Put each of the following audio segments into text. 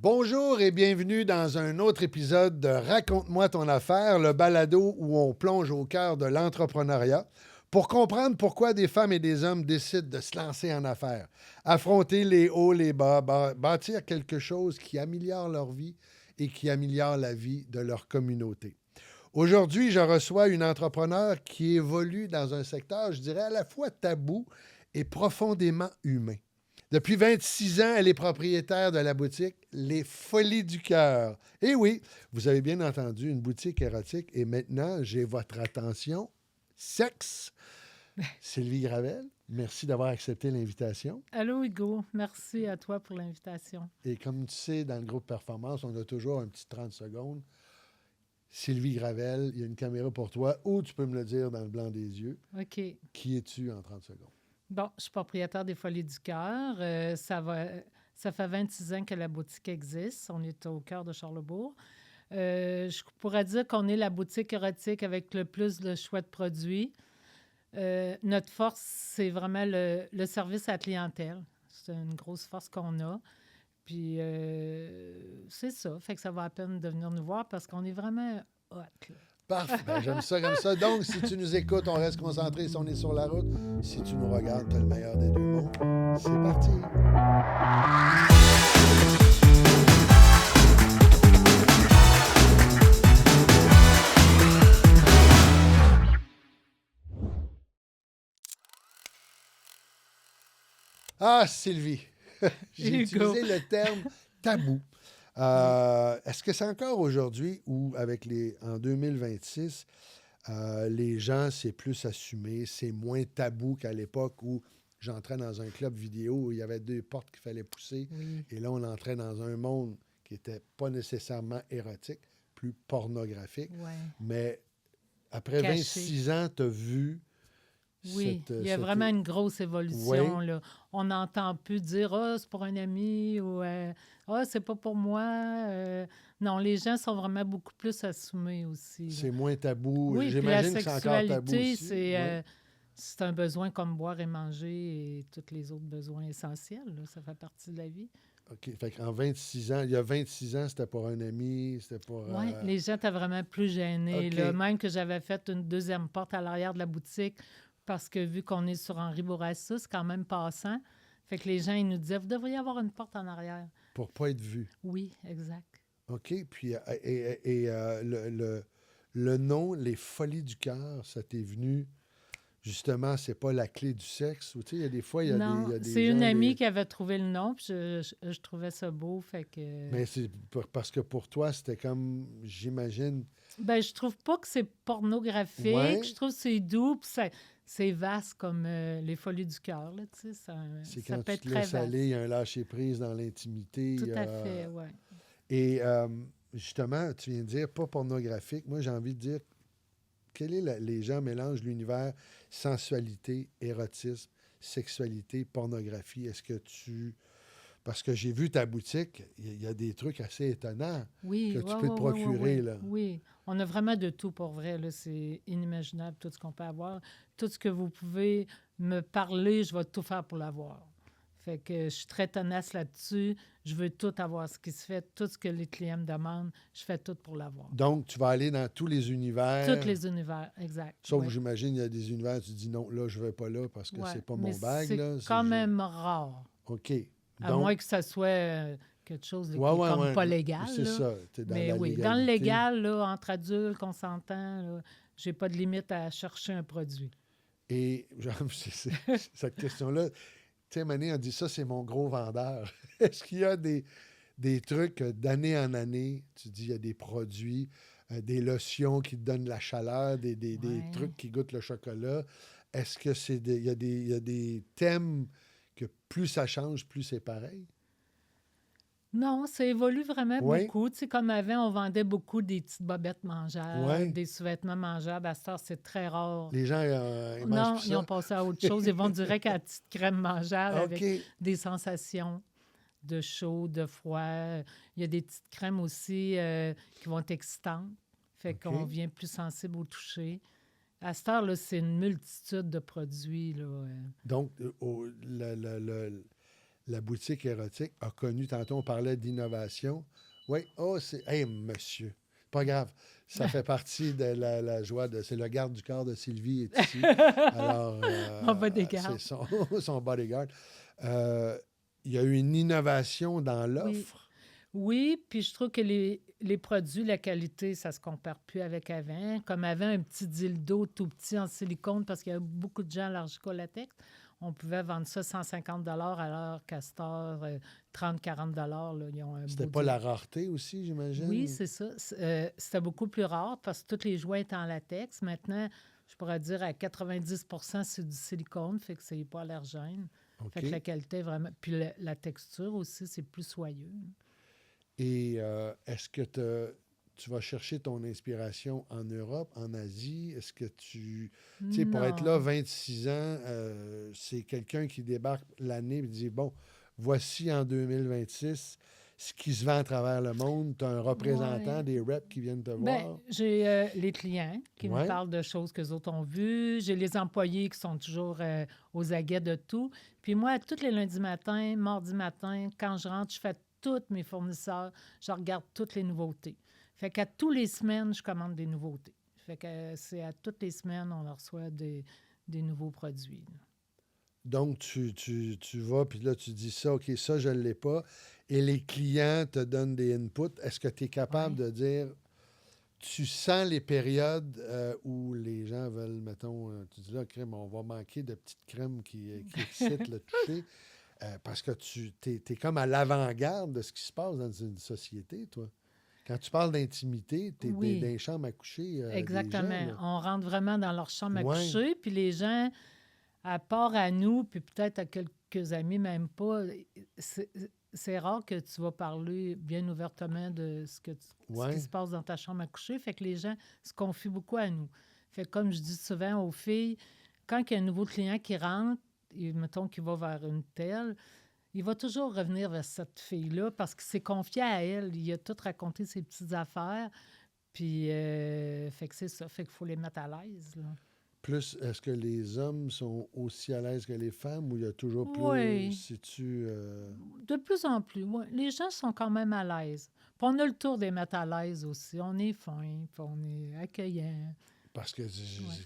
Bonjour et bienvenue dans un autre épisode de Raconte-moi ton affaire, le balado où on plonge au cœur de l'entrepreneuriat pour comprendre pourquoi des femmes et des hommes décident de se lancer en affaires, affronter les hauts, les bas, bâtir quelque chose qui améliore leur vie et qui améliore la vie de leur communauté. Aujourd'hui, je reçois une entrepreneure qui évolue dans un secteur, je dirais, à la fois tabou et profondément humain. Depuis 26 ans, elle est propriétaire de la boutique Les Folies du Cœur. Et oui, vous avez bien entendu, une boutique érotique. Et maintenant, j'ai votre attention. Sexe. Sylvie Gravel, merci d'avoir accepté l'invitation. Allô Hugo, merci à toi pour l'invitation. Et comme tu sais, dans le groupe Performance, on a toujours un petit 30 secondes. Sylvie Gravel, il y a une caméra pour toi, ou tu peux me le dire dans le blanc des yeux. OK. Qui es-tu en 30 secondes? Bon, je suis propriétaire des Folies du Cœur. Ça fait 26 ans que la boutique existe. On est au cœur de Charlesbourg. Je pourrais dire qu'on est la boutique érotique avec le plus de choix de produits. Notre force, c'est vraiment le service à la clientèle. C'est une grosse force qu'on a. Puis, c'est ça. Fait que ça va à peine de venir nous voir parce qu'on est vraiment hot, là. Parfait. Ben, j'aime ça comme ça. Donc, si tu nous écoutes, on reste concentré si on est sur la route. Si tu nous regardes, tu as le meilleur des deux mondes. C'est parti. Ah, Sylvie, j'ai Hugo. utilisé le terme tabou. Est-ce que c'est encore aujourd'hui ou en 2026, les gens, c'est plus assumé, c'est moins tabou qu'à l'époque où j'entrais dans un club vidéo où il y avait deux portes qu'il fallait pousser. Oui. Et là, on entrait dans un monde qui n'était pas nécessairement érotique, plus pornographique. Ouais. Mais après Caché. 26 ans, tu as vu Oui, il y a cette- vraiment une grosse évolution, Oui. là. On n'entend plus dire « Ah, c'est pour un ami » ou « Ah, c'est pas pour moi ». Non, les gens sont vraiment beaucoup plus assumés aussi, là. C'est moins tabou. Oui, puis la J'imagine que c'est encore tabou sexualité, aussi. c'est un besoin comme boire et manger et tous les autres besoins essentiels, là. Ça fait partie de la vie. OK. Fait qu'en 26 ans, il y a 26 ans, c'était pour un ami, c'était pour... Oui, les gens étaient vraiment plus gênés, OK. là. Même que j'avais fait une deuxième porte à l'arrière de la boutique parce que vu qu'on est sur Henri Bourassa, c'est quand même passant. Fait que les gens, ils nous disaient, vous devriez avoir une porte en arrière. Pour pas être vu. Oui, exact. OK. Puis, le nom, Les Folies du Cœur, ça t'est venu, justement, c'est pas la clé du sexe. Ou, tu sais, il y a des fois, il y a Non, des c'est une gens, amie qui avait trouvé le nom, puis je trouvais ça beau, fait que... Mais c'est parce que pour toi, c'était comme, j'imagine... Ben, je trouve pas que c'est pornographique. Ouais. Je trouve que c'est doux, puis c'est vaste comme les Folies du cœur, là, tu sais. C'est Ça quand peut tu être te très laisses vaste. aller, il y a un lâcher-prise dans l'intimité. Tout à fait, oui. Et justement, tu viens de dire pas pornographique. Moi, j'ai envie de dire, les gens mélangent l'univers sensualité, érotisme, sexualité, pornographie. Est-ce que tu... Parce que j'ai vu ta boutique, il y a des trucs assez étonnants Oui, que tu ouais, peux te ouais, procurer, ouais. là. Oui, on a vraiment de tout pour vrai, là. C'est inimaginable tout ce qu'on peut avoir. Tout ce que vous pouvez me parler, je vais tout faire pour l'avoir. Fait que je suis très tenace là-dessus. Je veux tout avoir ce qui se fait, tout ce que les clients me demandent, je fais tout pour l'avoir. Donc, tu vas aller dans tous les univers. Tous les univers, exact. Sauf, oui. j'imagine, il y a des univers, tu dis non, là, je ne vais pas là parce que Ouais, c'est pas mais mon bag, c'est là. quand même rare. OK. À Donc, moins que ça soit quelque chose de, ouais, qui est ouais, comme ouais. pas légal. C'est là. ça. T'es dans Mais la oui, légalité. dans le légal, là, entre adultes, consentants, là, j'ai pas de limite à chercher un produit. Et genre, cette question-là, tu sais, Mané a dit ça, c'est mon gros vendeur. Est-ce qu'il y a des trucs d'année en année, tu dis, il y a des produits, des lotions qui te donnent la chaleur, des Ouais. trucs qui goûtent le chocolat. Est-ce que il y a des thèmes que plus ça change, plus c'est pareil? Non, ça évolue vraiment Oui. beaucoup. Tu sais, comme avant, on vendait beaucoup des petites bobettes mangeables, Ouais. des sous-vêtements mangeables. À cette heure, c'est très rare. Les gens, ils mangent Non, plus ils ça. ont passé à autre chose. Ils vont direct à la petite crème mangeable OK. avec des sensations de chaud, de froid. Il y a des petites crèmes aussi qui vont être excitantes. Fait OK. qu'on devient plus sensible au toucher. À cette heure, là, c'est une multitude de produits. Là. Donc, la boutique érotique a connu, tantôt on parlait d'innovation. Oui, oh, c'est... Hey, monsieur, pas grave. Ça fait partie de la joie de... C'est le garde du corps de Sylvie est ici. Alors, On va des c'est gardes. son bodyguard. Euh, il y a eu une innovation dans Oui. l'offre. Oui, puis je trouve que les produits, la qualité, ça se compare plus avec avant. Comme avant, un petit dildo tout petit en silicone, parce qu'il y a beaucoup de gens allergiques au latex, on pouvait vendre ça 150 alors qu'à cette heure, 30-40 là, ils ont un C'était beau pas dildo. la rareté aussi, Oui, j'imagine? c'est ça. C'était beaucoup plus rare parce que tous les jouets étaient en latex. Maintenant, je pourrais dire à 90 c'est du silicone, fait que c'est pas allergène. Fait que la OK. qualité est vraiment... Puis la texture aussi, c'est plus soyeux. Et est-ce que tu vas chercher ton inspiration en Europe, en Asie? Est-ce que tu... Tu sais, pour être là, Non. 26 ans, c'est quelqu'un qui débarque l'année et dit, bon, voici en 2026 ce qui se vend à travers le monde. Tu as un représentant, Ouais. des reps qui viennent te Ben, voir. j'ai les clients qui me Ouais. parlent de choses que les autres ont vues. J'ai les employés qui sont toujours aux aguets de tout. Puis moi, tous les lundis matins, mardi matin, quand je rentre, je fais tous mes fournisseurs. Je regarde toutes les nouveautés. Fait qu'à tous les semaines, je commande des nouveautés. Fait que c'est à toutes les semaines, on reçoit des nouveaux produits. Là. Donc, tu vas, puis là, tu dis ça, OK, ça, je ne l'ai pas. Et les clients te donnent des inputs. Est-ce que tu es capable Ouais. de dire, tu sens les périodes où les gens veulent, mettons, tu dis là, crème, on va manquer de petites crèmes qui excitent le toucher, parce que tu es, comme à l'avant-garde de ce qui se passe dans une société, toi. Quand tu parles d'intimité, tu es dans Oui. les chambres à coucher des gens, Exactement. là. On rentre vraiment dans leur chambre à Ouais, coucher, puis les gens, à part à nous, puis peut-être à quelques amis, même pas, c'est c'est rare que tu vas parler bien ouvertement de ce qui ouais. se passe dans ta chambre à coucher. Fait que les gens se confient beaucoup à nous. Fait que comme je dis souvent aux filles, quand il y a un nouveau client qui rentre, et mettons qu'il va vers une telle, il va toujours revenir vers cette fille-là parce qu'il s'est confié à elle. Il a tout raconté ses petites affaires. Puis, fait que c'est ça. Fait qu'il faut les mettre à l'aise, là. Plus, est-ce que les hommes sont aussi à l'aise que les femmes ou il y a toujours plus, Oui, si tu... de plus en plus. Ouais. Les gens sont quand même à l'aise. Puis on a le tour des mettre à l'aise aussi. On est fin, puis on est accueillant. Parce que, Ouais.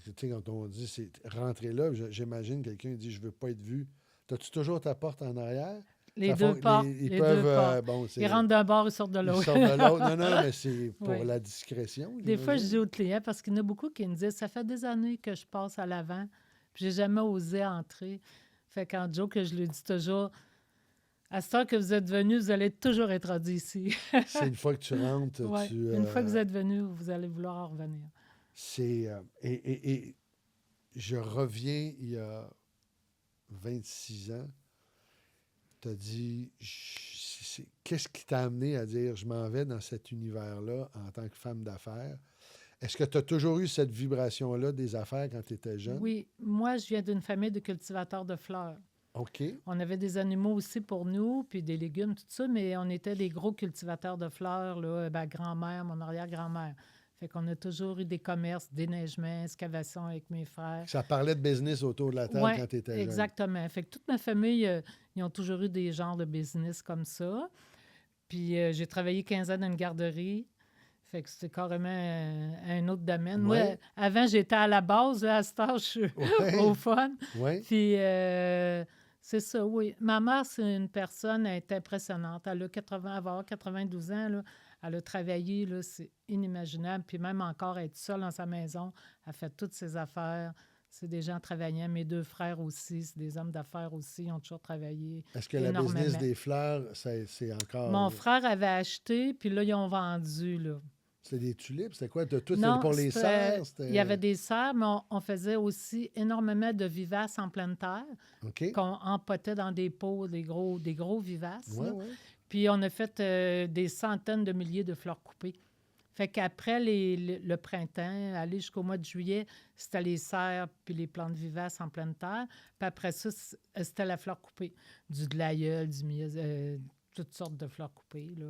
tu sais, quand on dit, c'est rentrer là, j'imagine quelqu'un dit, je veux pas être vu. T'as-tu toujours ta porte en arrière? Les deux portes, Ils les deux peuvent, portes. bon, Ils c'est... rentrent d'un bord, ils sortent de Ils l'autre. sortent de l'autre. Non, non, mais c'est pour Oui. la discrétion, Des fois, je dis j'imagine. aux clients, parce qu'il y en a beaucoup qui me disent, ça fait des années que je passe à l'avant, puis j'ai jamais osé entrer. Fait qu'en joke, je lui dis toujours, à cette heure que vous êtes venu, vous allez toujours être rendu ici. C'est une fois que tu rentres, Oui. tu... Une fois que vous êtes venu, vous allez vouloir en revenir. c'est... et je reviens il y a 26 ans. Tu as dit, qu'est-ce qui t'a amené à dire, je m'en vais dans cet univers-là en tant que femme d'affaires? Est-ce que tu as toujours eu cette vibration-là des affaires quand tu étais jeune? Oui, moi, je viens d'une famille de cultivateurs de fleurs. OK. On avait des animaux aussi pour nous, puis des légumes, tout ça, mais on était des gros cultivateurs de fleurs, là, ma grand-mère, mon arrière-grand-mère. Fait qu'on a toujours eu des commerces, déneigement, excavation avec mes frères. Ça parlait de business autour de la table Oui, quand tu étais jeune. exactement. Fait que toute ma famille, ils ont toujours eu des genres de business comme ça. Puis j'ai travaillé 15 ans dans une garderie. Fait que c'est carrément un autre domaine. Moi, Ouais. avant, j'étais à la base. Là, à cette heure, je suis Ouais. au fun. Oui. Puis c'est ça, oui. Ma mère, c'est une personne, elle est impressionnante. Elle a 80, elle va avoir 92 ans, là. Elle a travaillé, là, c'est inimaginable. Puis même encore, être seule dans sa maison, elle fait toutes ses affaires. C'est des gens travaillants. Mes deux frères aussi, c'est des hommes d'affaires aussi. Ils ont toujours travaillé Est-ce que la business des fleurs, c'est encore... Mon frère avait acheté, puis là, ils ont vendu, là. C'est des tulipes? C'était quoi? Tout, c'était Non, pour les serres? il y avait des serres, mais on faisait aussi énormément de vivaces en pleine terre OK. qu'on empotait dans des pots, des gros vivaces. Oui, Là. oui. Puis on a fait des centaines de milliers de fleurs coupées. Fait qu'après le printemps, aller jusqu'au mois de juillet, c'était les serres puis les plantes vivaces en pleine terre. Puis après ça, c'était la fleur coupée. Du glaïeul, toutes sortes de fleurs coupées, là.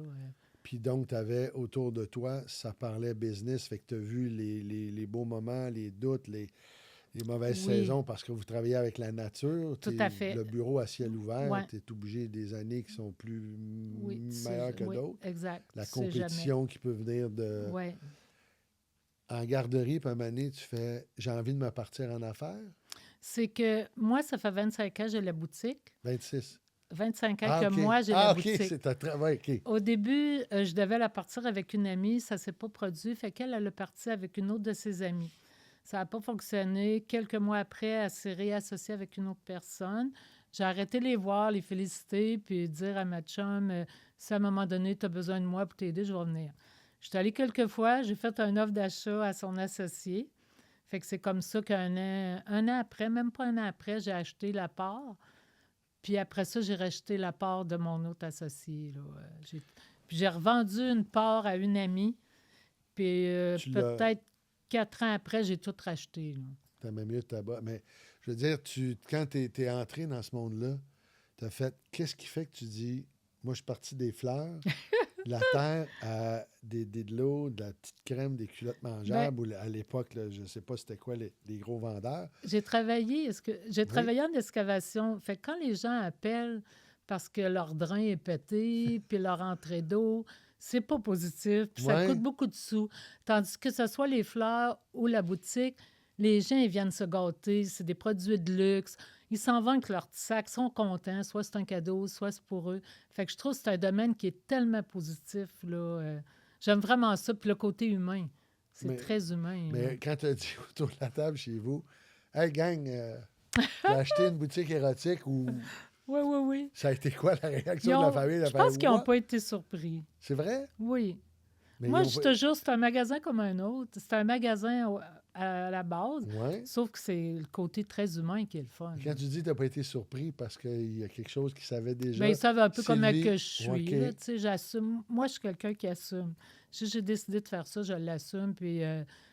Puis donc, tu avais autour de toi, ça parlait business, fait que tu as vu les beaux moments, les doutes, Les mauvaises Oui, saisons parce que vous travaillez avec la nature. tout à fait. Le bureau à ciel ouvert, Ouais, tu es obligé des années qui sont plus oui, meilleures que oui, d'autres. exact. La Tu sais jamais. compétition qui peut venir de... Oui. En garderie, puis à un moment donné, tu fais « j'ai envie de me partir en affaires C'est que moi, ça fait 25 ans que j'ai la boutique. ». 26. 25 ans Ah, que OK. moi, j'ai la Ah, OK, boutique. c'est un travail. OK. Au début, je devais la partir avec une amie. Ça ne s'est pas produit. Fait qu'elle, elle a parti avec une autre de ses amies. Ça n'a pas fonctionné. Quelques mois après, elle s'est réassociée avec une autre personne. J'ai arrêté de les voir, les féliciter, puis dire à ma chum, si à un moment donné, tu as besoin de moi pour t'aider, je vais venir. Je suis allée quelques fois, j'ai fait un offre d'achat à son associé. Fait que c'est comme ça un an après, même pas un an après, j'ai acheté la part. Puis après ça, j'ai racheté la part de mon autre associé. Là. Puis j'ai revendu une part à une amie. Puis Tu l'as... peut-être 4 ans après, j'ai tout racheté. Là. T'aimais mieux tabac. Mais je veux dire, quand tu es entré dans ce monde-là, tu as fait... Qu'est-ce qui fait que tu dis, moi, je suis parti des fleurs, de la terre, à de l'eau, de la petite crème, des culottes Ben, mangeables, ou à l'époque, là, je ne sais pas c'était quoi les gros vendeurs. j'ai travaillé, j'ai Oui, travaillé en excavation. Fait que quand les gens appellent parce que leur drain est pété, puis leur entrée d'eau, c'est pas positif, puis ça coûte oui, beaucoup de sous. Tandis que ce soit les fleurs ou la boutique, les gens ils viennent se gâter, c'est des produits de luxe. Ils s'en vont avec leur petit sac, sont contents, soit c'est un cadeau, soit c'est pour eux. Fait que je trouve que c'est un domaine qui est tellement positif, là. J'aime vraiment ça, puis le côté humain. C'est mais, très humain, là. mais quand tu as dit autour de la table chez vous, « Hey, gang, j'ai acheté une boutique érotique » ou Oui, oui, oui. ça a été quoi la réaction de la famille? Je De pense faire qu'ils n'ont What? pas été surpris. C'est vrai? Oui. Mais Moi, ils je ont suis pas... toujours, c'est un magasin comme un autre. C'est un magasin à la base, Ouais. sauf que c'est le côté très humain qui est le fun. Quand tu dis que tu n'as pas été surpris parce qu'il y a quelque chose qu'ils savaient Bien, déjà, ils savent un peu c'est comment que lui. je suis, OK. là, tu sais, j'assume. Moi, je suis quelqu'un qui assume. Si j'ai décidé de faire ça, je l'assume, puis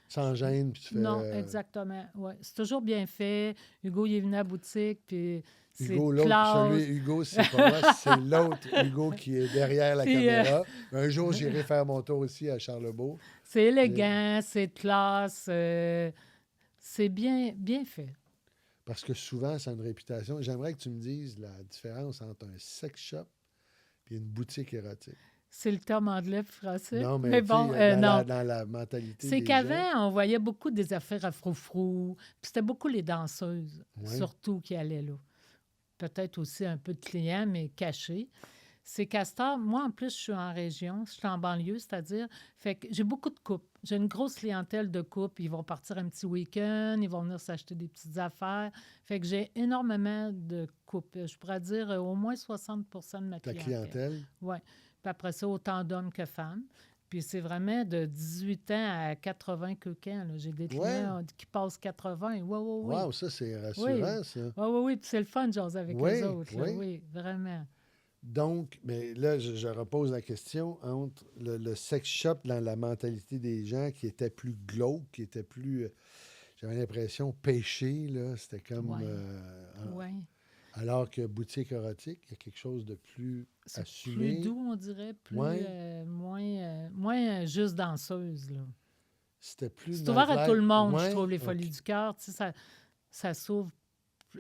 Sans gêne, puis tu fais. non, exactement, ouais. C'est toujours bien fait. Hugo, il est venu à la boutique, puis c'est Hugo, l'autre, celui, classe. Hugo, c'est pas moi, c'est l'autre Hugo qui est derrière la Puis caméra. Un jour, j'irai faire mon tour aussi à Charlebourg. c'est J'ai- élégant, c'est classe, c'est bien, bien fait. Parce que souvent, ça a une réputation. J'aimerais que tu me dises la différence entre un sex shop et une boutique érotique. C'est le terme anglais puis français. Non, mais Mais tu bon, sais, non. dans la mentalité C'est des gens. qu'avant, on voyait beaucoup des affaires à froufrou. Puis c'était beaucoup les danseuses, Oui. surtout, qui allaient là. Peut-être aussi un peu de clients, mais cachés. C'est Castor. Moi, en plus, je suis en région, je suis en banlieue, c'est-à-dire, fait que j'ai beaucoup de couples. J'ai une grosse clientèle de couples. Ils vont partir un petit week-end, ils vont venir s'acheter des petites affaires. Fait que j'ai énormément de couples. Je pourrais dire au moins 60 de ma Ta clientèle. clientèle. Oui. Puis après ça, autant d'hommes que femmes. Puis c'est vraiment de 18 ans à 80 ans. Là. J'ai des Ouais. clients qui passent 80. Oui, oui, oui. Wow, ça, c'est Oui, rassurant, ça. oui, oui, oui. Puis c'est le fun de jaser avec Oui, les autres. Là. oui. Oui, vraiment. Donc, mais là, je repose la question entre le sex shop dans la mentalité des gens qui était plus glauque, qui était plus, j'avais l'impression, péché, là. C'était comme... Oui, oui. Alors que boutique érotique, il y a quelque chose de plus C'est assumé. plus doux, on dirait, plus Ouais. moins juste danseuse. Là. C'était plus C'est ouvert à tout le monde, je Ouais, trouve, les ok. Folies du cœur. Tu sais, ça s'ouvre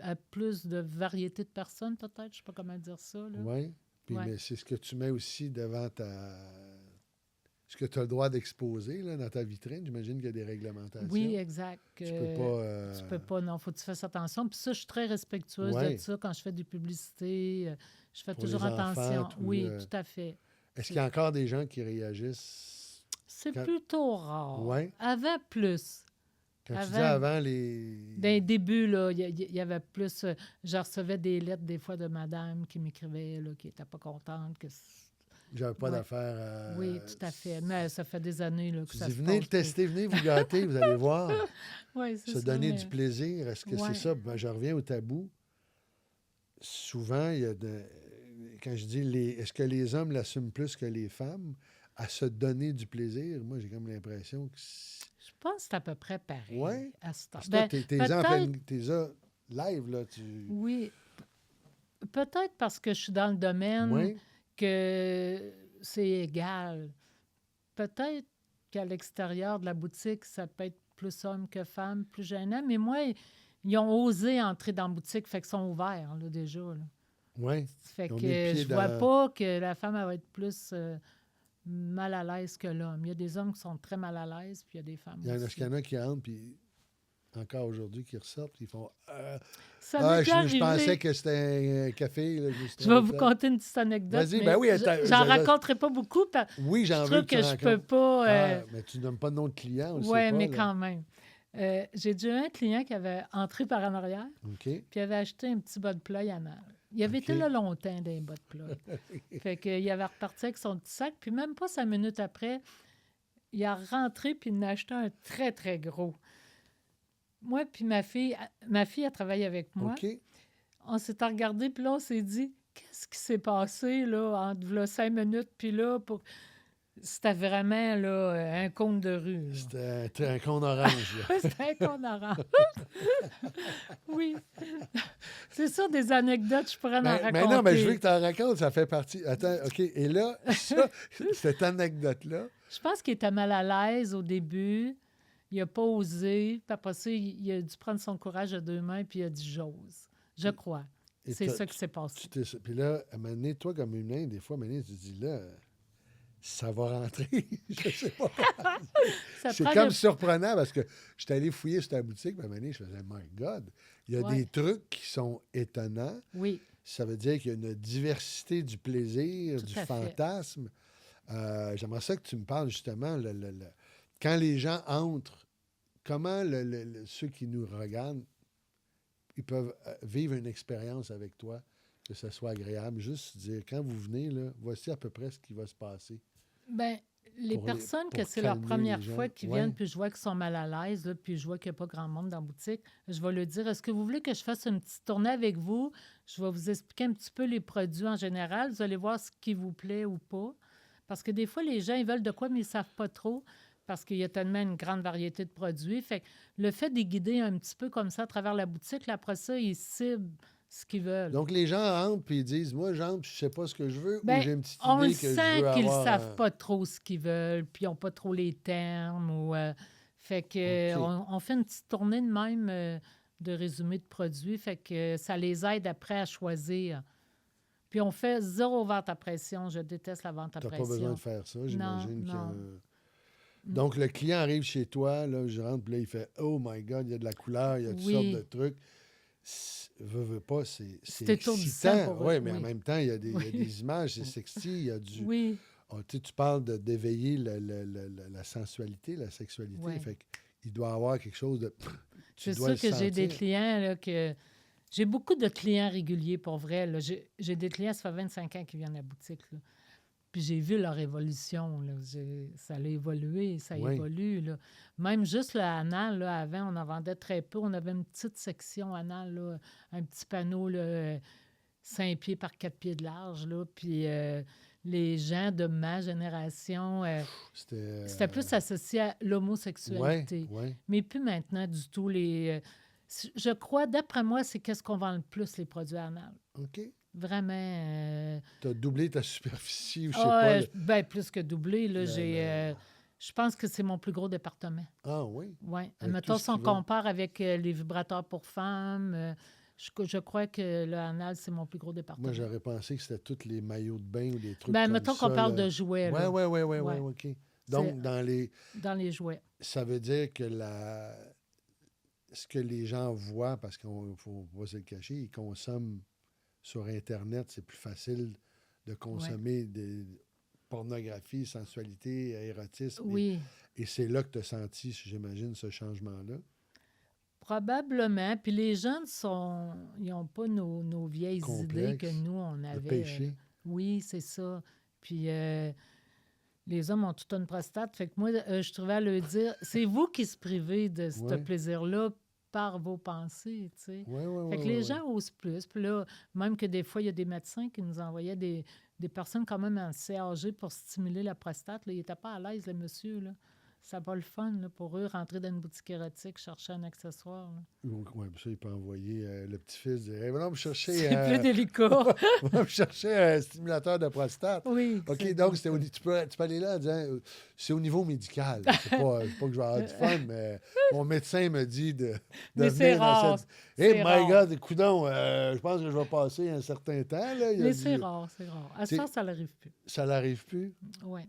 à plus de variété de personnes, peut-être. Je ne sais pas comment dire ça. Là. Oui. Puis, Ouais. mais c'est ce que tu mets aussi devant ce que tu as le droit d'exposer là, dans ta vitrine. J'imagine qu'il y a des réglementations. Oui, exact. Tu peux pas... Tu peux pas, non, faut que tu fasses attention. Puis ça, je suis très respectueuse Ouais. de ça. Quand je fais des publicités, je fais Pour toujours les enfants, attention. tout, Oui, tout à fait. Est-ce qu'il y a encore des gens qui réagissent C'est quand, plutôt rare. Ouais. Avant, plus. quand tu dis Avant, avant les... dans les débuts, là, il y avait plus... je recevais des lettres des fois de madame qui m'écrivait, là, qui n'était pas contente. J'avais pas Ouais. d'affaires à... Oui, tout à fait. Mais ça fait des années là, que Tu ça dis, se venez le passe. tester, venez vous gâter, vous allez voir. Oui, c'est Se ça. donner mais- du plaisir. Est-ce que Ouais. c'est ça? Ben, je reviens au tabou. Souvent, il y a de... Quand je dis est-ce que les hommes l'assument plus que les femmes à se donner du plaisir? Moi, j'ai comme l'impression que... Je pense que c'est à peu près pareil. Ouais. À ce temps. Parce que toi, Ben, t'es en pleine... T'es live, là. oui. Peut-être parce que je suis dans le domaine Oui. que c'est égal. Peut-être qu'à l'extérieur de la boutique, ça peut être plus hommes que femmes, plus gênant. Mais moi, ils ont osé entrer dans la boutique, fait qu'ils sont ouverts, là, déjà. Là. Oui. Fait Ils ont que mis le pied je vois dans- pas que la femme elle va être plus mal à l'aise que l'homme. Il y a des hommes qui sont très mal à l'aise, puis il y a des femmes Il y en a, aussi. qu'il y en a qui entrent, puis encore aujourd'hui, qui ressortent, puis ils font Ça m'est déjà je pensais arrivé. que c'était un café. Là, Je vais vous conter une petite anecdote, Vas-y, mais ben oui, j'en raconterai pas beaucoup. Oui, Je j'en veux trouve que tu que je peux rencontres. pas... Mais tu nommes pas de nom de client, on le Oui, sait pas. mais Là. quand même. J'ai déjà eu un client qui avait entré par en arrière, OK. puis il avait acheté un petit bas de ploy anal. Il avait été OK. là longtemps dans les bas de ploy. Fait qu'il avait reparti avec son petit sac, puis même pas 5 minutes après, il a rentré puis il en a acheté un très, très gros. Moi puis ma fille, elle travaille avec moi. OK. On s'est regardé, puis là, on s'est dit, qu'est-ce qui s'est passé, là, entre là, 5 minutes, puis là, pour... C'était vraiment, là, un cône de rue. Là. C'était un con orange. Là. C'était un cône orange. Oui. C'est ça, des anecdotes, je pourrais en raconter. Mais non, mais je veux que tu en racontes, ça fait partie. Attends, OK. Et là, ça, cette anecdote-là, Je pense qu'il était mal à l'aise au début. Il n'a pas osé. Puis après ça, il a dû prendre son courage à 2 mains, puis il a dit « j'ose ». Je crois. Et C'est ça qui s'est passé. puis là, à un moment donné, toi, comme humain, des fois, à un moment donné, tu te dis là, ça va rentrer. Je sais pas. Ça C'est prend comme le- surprenant parce que j'étais allé fouiller sur ta boutique, puis à un moment donné, je faisais, my God, il y a Ouais. des trucs qui sont étonnants. Oui, Ça veut dire qu'il y a une diversité du plaisir, Tout du à fait. fantasme. J'aimerais ça que tu me parles justement, quand les gens entrent, comment ceux qui nous regardent, ils peuvent vivre une expérience avec toi, que ce soit agréable. Juste dire, quand vous venez, là, voici à peu près ce qui va se passer. bien, les Pour les- personnes pour que c'est leur calmer première les gens. fois qui Ouais. viennent, puis je vois qu'ils sont mal à l'aise, là, puis je vois qu'il n'y a pas grand monde dans la boutique, je vais leur dire, est-ce que vous voulez que je fasse une petite tournée avec vous? Je vais vous expliquer un petit peu les produits en général. Vous allez voir ce qui vous plaît ou pas. Parce que des fois, les gens, ils veulent de quoi, mais ils ne savent pas trop parce qu'il y a tellement une grande variété de produits. Fait que le fait de les guider un petit peu comme ça à travers la boutique, là, après ça, ils ciblent ce qu'ils veulent. Donc, les gens entrent puis ils disent, moi, j'entre, puis je sais pas ce que je veux, Ben, ou j'ai une petite on idée le que je sent veux qu'ils ne avoir. savent pas trop ce qu'ils veulent, puis ils n'ont pas trop les termes. Fait que OK. on fait une petite tournée de même de résumé de produits. Fait que ça les aide après à choisir. Puis on fait 0 vente à pression. Je déteste la vente à Tu n'as pas pression. besoin de faire ça, j'imagine. non. Donc, le client arrive chez toi, là, je rentre, puis là, il fait « Oh my God, il y a de la couleur, il y a toutes Oui. sortes de trucs. » Veux pas, c'est étourdissant excitant. pour eux, Oui, mais en oui. même temps, il y a des Oui. images, c'est sexy, il y a du... Oui, Tu parles d'éveiller la sensualité, la sexualité. Ouais. Fait qu'il doit y avoir quelque chose de... Tu c'est dois sûr le que j'ai des sentir. clients là, que... J'ai beaucoup de clients réguliers, pour vrai. Là. J'ai des clients, ça fait 25 ans qu'ils viennent à la boutique. Là. Puis j'ai vu leur évolution. Là. Ça a évolué, ça Oui. évolue. Là. Même juste le anal, là, avant, on en vendait très peu. On avait une petite section anal, là, un petit panneau là, 5 pieds par 4 pieds de large. Là. Puis les gens de ma génération, c'était plus associé à l'homosexualité. Oui. Mais plus maintenant du tout. Je crois, d'après moi, c'est qu'est-ce qu'on vend le plus, les produits anal. OK. Vraiment. Tu as doublé ta superficie, ou je sais Ah, pas. ben, plus que doublé. Là, le- je pense que c'est mon plus gros département. Ah oui? Oui. Avec Mettons, tout ce si on qui va. compare avec les vibrateurs pour femmes, je crois que le anal, c'est mon plus gros département. Moi, j'aurais pensé que c'était tous les maillots de bain ou des trucs Ben, comme mettons ça. qu'on parle là. de jouets. Oui, là, oui, oui, Ouais. OK. Donc, dans les jouets. ça veut dire que ce que les gens voient, parce qu'il ne faut pas se le cacher, ils consomment sur Internet, c'est plus facile de consommer des pornographie, sensualité, érotisme. Oui. Et c'est là que tu as senti, j'imagine, ce changement-là. Probablement. Puis les jeunes ils n'ont pas nos vieilles idées Complexe, que nous, on Le avait. péché. Oui, c'est ça. Puis les hommes ont toute une prostate. Fait que moi, je trouvais à le dire, c'est vous qui se privez de ce Ouais. plaisir-là par vos pensées, tu sais. Oui, oui, oui. Fait que les gens osent plus. Puis là, même que des fois, il y a des médecins qui nous envoyaient des personnes quand même assez âgées pour stimuler la prostate. Là. Il n'était pas à l'aise, le monsieur, là. c'est pas le fun là, pour eux, rentrer dans une boutique érotique, chercher un accessoire. Là. Oui, ça, il peut envoyer le petit-fils dire hey, va me chercher, C'est plus délicat. va me chercher un stimulateur de prostate. Oui, OK, c'est donc comme ça. tu peux aller là en disant c'est au niveau médical. C'est pas que je vais avoir du fun, mais mon médecin me dit de Mais c'est venir dans rare. cette. Hey, C'est my rare. God, coudonc, je pense que je vais passer un certain temps. Là. Il a Mais dit, c'est rare, c'est rare. À C'est- ça n'arrive plus. ça n'arrive plus. Oui.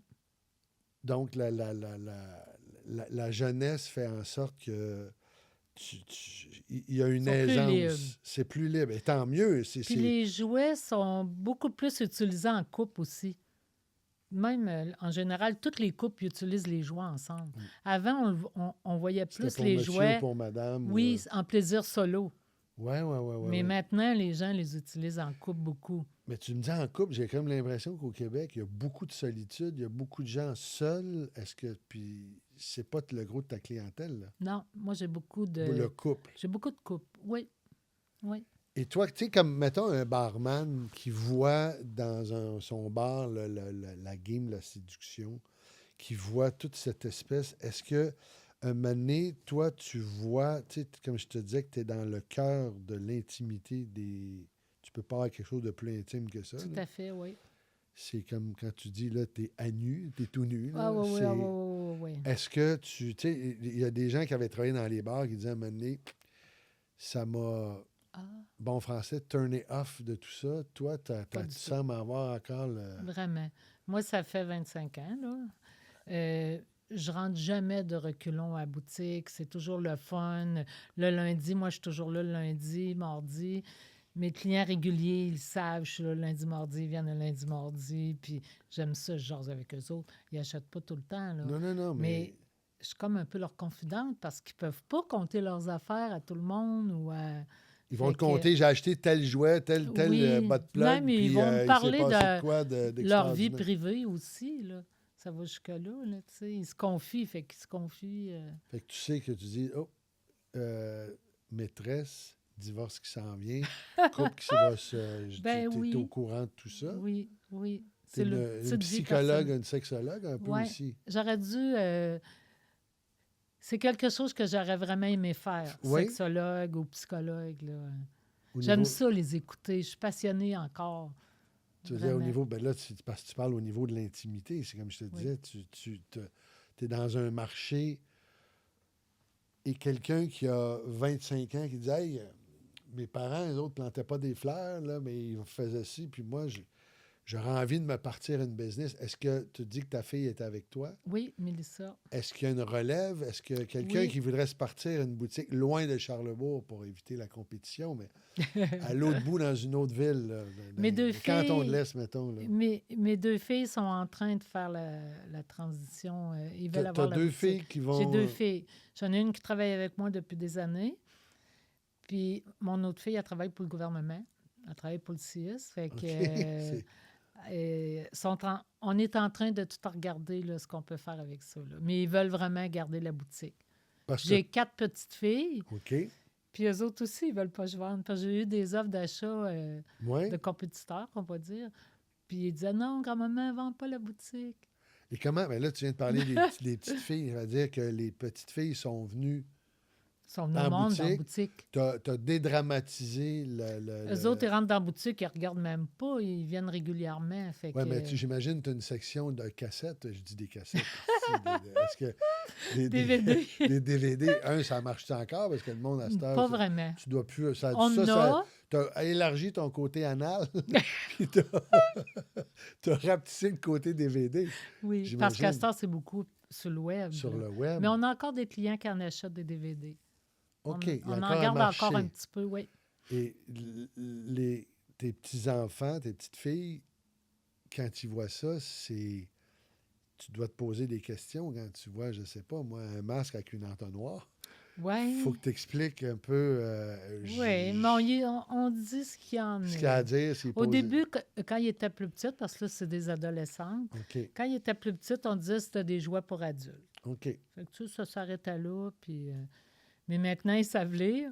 Donc, la jeunesse fait en sorte que il y a une Ils sont plus libres. aisance. C'est plus libre. Et tant mieux. Puis les jouets sont beaucoup plus utilisés en couple aussi. Même, en général, toutes les couples utilisent les jouets ensemble. Avant, on voyait C'était plus pour les monsieur jouets, ou pour madame. oui, en plaisir solo. Ouais. Mais maintenant, les gens les utilisent en couple beaucoup. Mais tu me dis en couple, j'ai comme l'impression qu'au Québec, il y a beaucoup de solitude, il y a beaucoup de gens seuls. Est-ce que. Puis, c'est pas le gros de ta clientèle, là. Non, moi, j'ai beaucoup Le de... couple. J'ai beaucoup de couples, oui. Oui. Et toi, tu sais, comme, mettons, un barman qui voit dans son bar la game, la séduction, qui voit toute cette espèce, est-ce que, un moment donné, toi, tu vois, tu sais, comme je te disais, que tu es dans le cœur de l'intimité des. Tu peux pas avoir quelque chose de plus intime que ça. Tout là. à fait, oui. C'est comme quand tu dis, là, t'es à nu, t'es tout nu. Là. Ah oui, oui, C'est- ah, oui, oui, oui, oui. Est-ce que tu sais, il y a des gens qui avaient travaillé dans les bars qui disaient à un moment donné, ça m'a, Ah, bon français, turné off de tout ça. Toi, Pas tu du tout. sembles avoir encore le. vraiment. Moi, ça fait 25 ans, là. Je rentre jamais de reculons à la boutique. C'est toujours le fun. Le lundi, moi, je suis toujours là le lundi, mardi. Mes clients réguliers, ils savent, je suis là le lundi, mardi, ils viennent le lundi, mardi. Puis j'aime ça, je jase avec eux autres. Ils n'achètent pas tout le temps, là. Non, mais. Mais je suis comme un peu leur confidente parce qu'ils peuvent pas compter leurs affaires à tout le monde ou à... Ils vont Fait te que- compter, j'ai acheté tel jouet, tel Oui, bas de plug, même ils puis vont me il s'est parler passé de de quoi leur vie d'extraordinaire. privée aussi, là. Ça va jusque-là, là, tu sais. Ils se confient, fait qu'ils se confient. Fait que tu sais que tu dis, oh, maîtresse, divorce qui s'en vient, couple qui va se. Ben T'es oui. au courant de tout ça. Oui, oui. T'es C'est le une psychologue, une sexologue un peu Ouais. aussi. J'aurais dû... c'est quelque chose que j'aurais vraiment aimé faire, Oui. sexologue ou psychologue, là. Au J'aime niveau- ça, les écouter. Je suis passionnée encore. Tu veux dire au Vraiment. niveau, ben là, parce que tu parles au niveau de l'intimité. C'est comme je te disais, tu es dans un marché et quelqu'un qui a 25 ans qui dit hey, mes parents, eux autres, plantaient pas des fleurs, là, mais ils faisaient ci, puis moi, j'aurais envie de me partir une business. Est-ce que tu dis que ta fille est avec toi? Oui, Mélissa. Est-ce qu'il y a une relève? Est-ce que quelqu'un Oui. qui voudrait se partir une boutique loin de Charlebourg pour éviter la compétition, mais à l'autre bout, dans une autre ville, là, Mes deux le canton de filles- l'Est, mettons. Là. Mes deux filles sont en train de faire la transition. Ils veulent T'as avoir la deux boutique. filles qui vont. J'ai deux filles. J'en ai une qui travaille avec moi depuis des années. Puis mon autre fille, elle travaille pour le gouvernement. Elle travaille pour le CIS. Fait que, OK. C'est- on est en train de tout regarder là, ce qu'on peut faire avec ça. Là. Mais ils veulent vraiment garder la boutique. Parce que. J'ai 4 petites filles. OK. Puis eux autres aussi, ils veulent pas que je vende. Parce que j'ai eu des offres d'achat Ouais. de compétiteurs, on va dire. Puis ils disaient non, grand-maman, ne vend pas la boutique. Et comment? Ben là, tu viens de parler des petites filles. Ça veut dire que les petites filles sont venues. Ils sont venus En au monde dans la boutique? boutique. Tu as dédramatisé le. Eux autres, ils rentrent dans la boutique, ils ne regardent même pas, ils viennent régulièrement. Fait Oui, que, mais j'imagine que tu as une section de cassettes. Je dis des cassettes. Est-ce que. DVD. Des DVD. Ça marche encore parce que le monde à cette heure. Pas vraiment. Tu dois plus. Ça, On ça, a, tu as élargi ton côté anal, puis tu as rapetissé le côté DVD oui, j'imagine. parce qu'à ce temps, c'est beaucoup sur le web. sur là. le web. Mais on a encore des clients qui en achètent des DVD. OK, on il y a on en encore un garde marché. encore un petit peu, oui. Et tes petits-enfants, tes petites filles, quand ils voient ça, tu dois te poser des questions quand tu vois, je sais pas, moi, un masque avec une entonnoir. Oui, Faut que tu expliques un peu oui, mais on dit ce qu'il y en ce qu'il y a à a. dire. Au début, quand ils étaient plus petites, parce que là, c'est des adolescentes, OK, quand ils étaient plus petites, on disait que c'était des jouets pour adultes. OK. Fait que tu sais, ça s'arrêtait là, puis... mais maintenant, ils savent lire.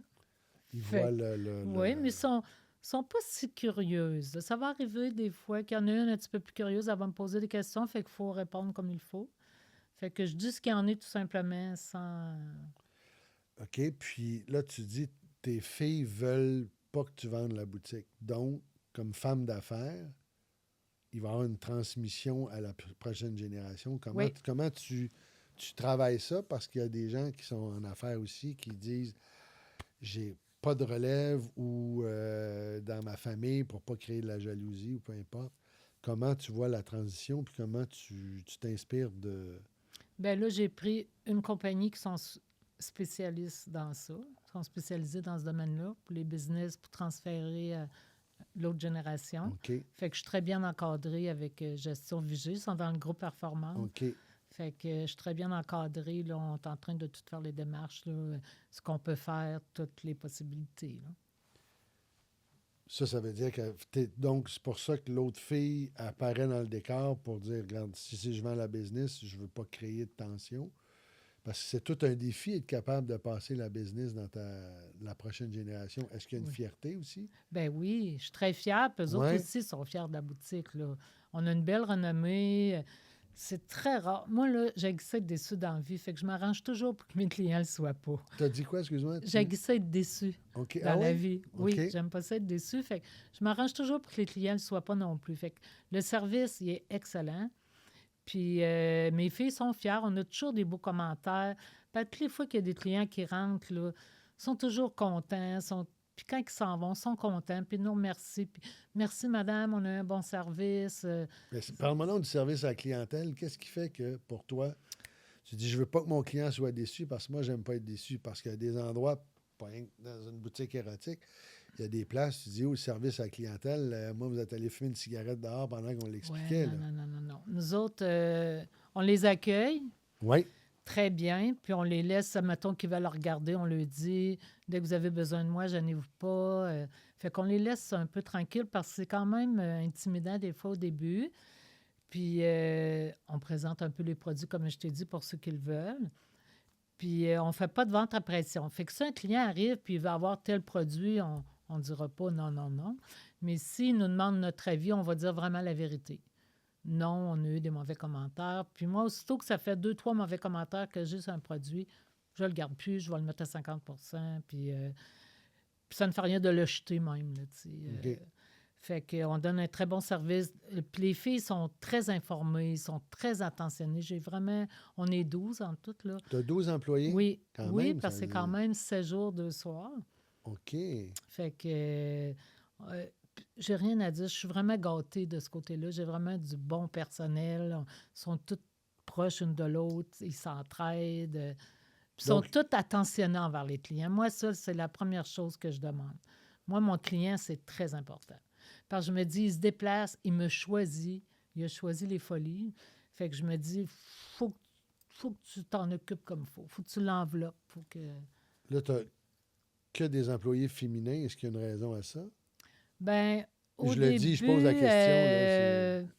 Ils Fait- voient le Oui, mais ils sont pas si curieuses. là. Ça va arriver des fois qu'il y en a une un petit peu plus curieuse, elle va me poser des questions, fait qu'il faut répondre comme il faut. Fait que je dis ce qu'il y en est tout simplement sans... OK, puis là, tu dis tes filles veulent pas que tu vendes la boutique. Donc, comme femme d'affaires, il va y avoir une transmission à la prochaine génération. Oui. Comment tu travailles ça? Parce qu'il y a des gens qui sont en affaires aussi qui disent j'ai pas de relève ou dans ma famille pour pas créer de la jalousie ou peu importe. Comment tu vois la transition puis comment tu t'inspires de... Ben là, j'ai pris une compagnie qui sont spécialistes dans ça, qui sont spécialisés dans ce domaine-là, pour les business, pour transférer à l'autre génération. OK, Fait que je suis très bien encadrée avec Gestion Vigée. Ils sont dans le groupe Performance. OK. Fait que je suis très bien encadrée. Là, on est en train de tout faire les démarches, là, ce qu'on peut faire, toutes les possibilités. Là. Ça veut dire que... Donc, c'est pour ça que l'autre fille apparaît dans le décor pour dire, regarde, si je vends la business, je veux pas créer de tension. Parce que c'est tout un défi être capable de passer la business dans la prochaine génération. Est-ce qu'il y a une Oui. fierté aussi? Ben oui, je suis très fière. Puis eux autres Ouais. aussi sont fiers de la boutique. Là. On a une belle renommée. C'est très rare. Moi, là, j'aiguisais être déçue dans la vie. Fait que je m'arrange toujours pour que mes clients ne le soient pas. T'as dit quoi, excuse-moi? J'aiguisais être déçue OK. dans Ah la ouais? vie. Oui, OK. j'aime pas ça être déçue. Fait que je m'arrange toujours pour que les clients ne le soient pas non plus. Fait que le service, il est excellent. Puis mes filles sont fières. On a toujours des beaux commentaires. Puis toutes les fois qu'il y a des clients qui rentrent, là, sont toujours contents. Puis quand ils s'en vont, ils sont contents. Puis nous remercient. Puis merci, madame, on a un bon service. Mais parle-moi donc du service à la clientèle. Qu'est-ce qui fait que, pour toi, tu dis, je veux pas que mon client soit déçu parce que moi, j'aime pas être déçu. Parce qu'il y a des endroits, pas rien que dans une boutique érotique, il y a des places, tu dis, oh, le service à la clientèle, moi, vous êtes allé fumer une cigarette dehors pendant qu'on l'expliquait. Ouais, Là. non. Nous autres, on les accueille Oui. très bien, puis on les laisse, mettons qu'ils veulent regarder, on leur dit, dès que vous avez besoin de moi, gênez-vous pas. Fait qu'on les laisse un peu tranquilles parce que c'est quand même intimidant des fois au début. Puis on présente un peu les produits, comme je t'ai dit, pour ceux qui le veulent. Puis on ne fait pas de vente à pression. Fait que si un client arrive puis il veut avoir tel produit, on ne dira pas non. Mais s'il nous demande notre avis, on va dire vraiment la vérité. Non, on a eu des mauvais commentaires. Puis moi, aussitôt que ça fait 2, 3 mauvais commentaires que j'ai sur un produit, je ne le garde plus, je vais le mettre à 50 puis ça ne fait rien de le jeter même. Là, OK. fait qu'on donne un très bon service. Puis les filles sont très informées, sont très attentionnées. On est 12 en tout, là. Tu as 12 employés? Oui, Quand oui, même, parce que c'est quand même 7 jours, 2 soirs. OK. Fait que j'ai rien à dire. Je suis vraiment gâtée de ce côté-là. J'ai vraiment du bon personnel. Ils sont tous proches une de l'autre. Ils s'entraident. Puis ils sont Donc- tous attentionnés envers les clients. Moi, ça, c'est la première chose que je demande. Moi, mon client, c'est très important. Parce que je me dis, il se déplace, il me choisit. Il a choisi les folies. Fait que je me dis, faut que tu t'en occupes comme il faut. Faut que tu l'enveloppes. Faut que... Là, tu n'as que des employés féminins. Est-ce qu'il y a une raison à ça? Ben, au Je le début, dis, je pose la question, là,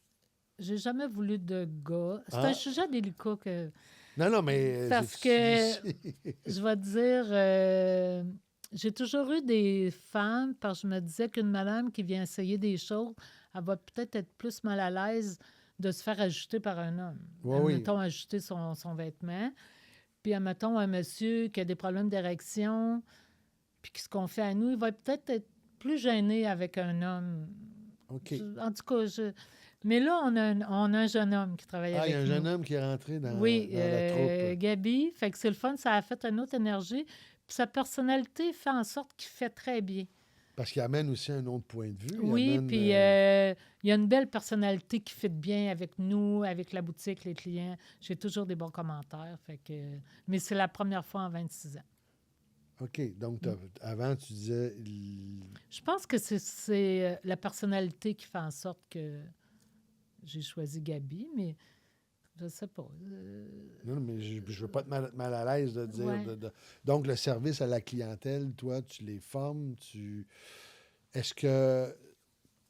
j'ai jamais voulu de gars. C'est Ah. un sujet délicat que... Non, mais... Parce que, je vais te dire, j'ai toujours eu des femmes, parce que je me disais qu'une madame qui vient essayer des choses, elle va peut-être être plus mal à l'aise de se faire ajuster par un homme. Oui. Admettons, ajuster son vêtement. Puis, admettons, un monsieur qui a des problèmes d'érection, puis qui se confie à nous, il va peut-être être plus gêné avec un homme. OK. En tout cas, mais là, on a un jeune homme qui travaille Ah, il avec y a un nous. jeune homme qui est rentré dans Oui, la troupe. Gabi. Fait que c'est le fun, ça a fait une autre énergie. Puis sa personnalité fait en sorte qu'il fait très bien. Parce qu'il amène aussi un autre point de vue. Oui, puis il y a une belle personnalité qui fit bien avec nous, avec la boutique, les clients. J'ai toujours des bons commentaires. Mais c'est la première fois en 26 ans. OK. Donc, avant, tu disais... Je pense que c'est la personnalité qui fait en sorte que j'ai choisi Gabi, mais je ne sais pas. Non, mais je ne veux pas te mal à l'aise de dire... Ouais. Donc, le service à la clientèle, toi, tu les formes, Est-ce que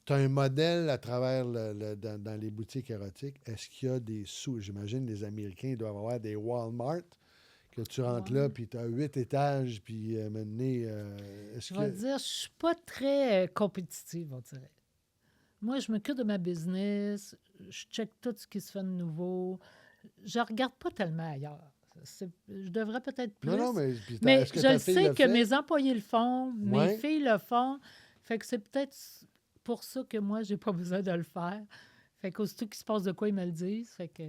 tu as un modèle à travers dans les boutiques érotiques? Est-ce qu'il y a des sous? J'imagine les Américains doivent avoir des Walmart, que tu rentres là, puis tu as 8 étages, puis maintenant... est-ce Je vais que... te dire, je suis pas très compétitive, on dirait. Moi, je m'occupe de ma business, je check tout ce qui se fait de nouveau. je regarde pas tellement ailleurs. Je devrais peut-être plus. Non, mais Mais est-ce que je ta le fille sais le que fait? mes employés le font, mes Ouais. filles le font. Fait que c'est peut-être pour ça que moi, j'ai pas besoin de le faire. Fait qu'aussitôt qu'il se passe de quoi, ils me le disent. Fait que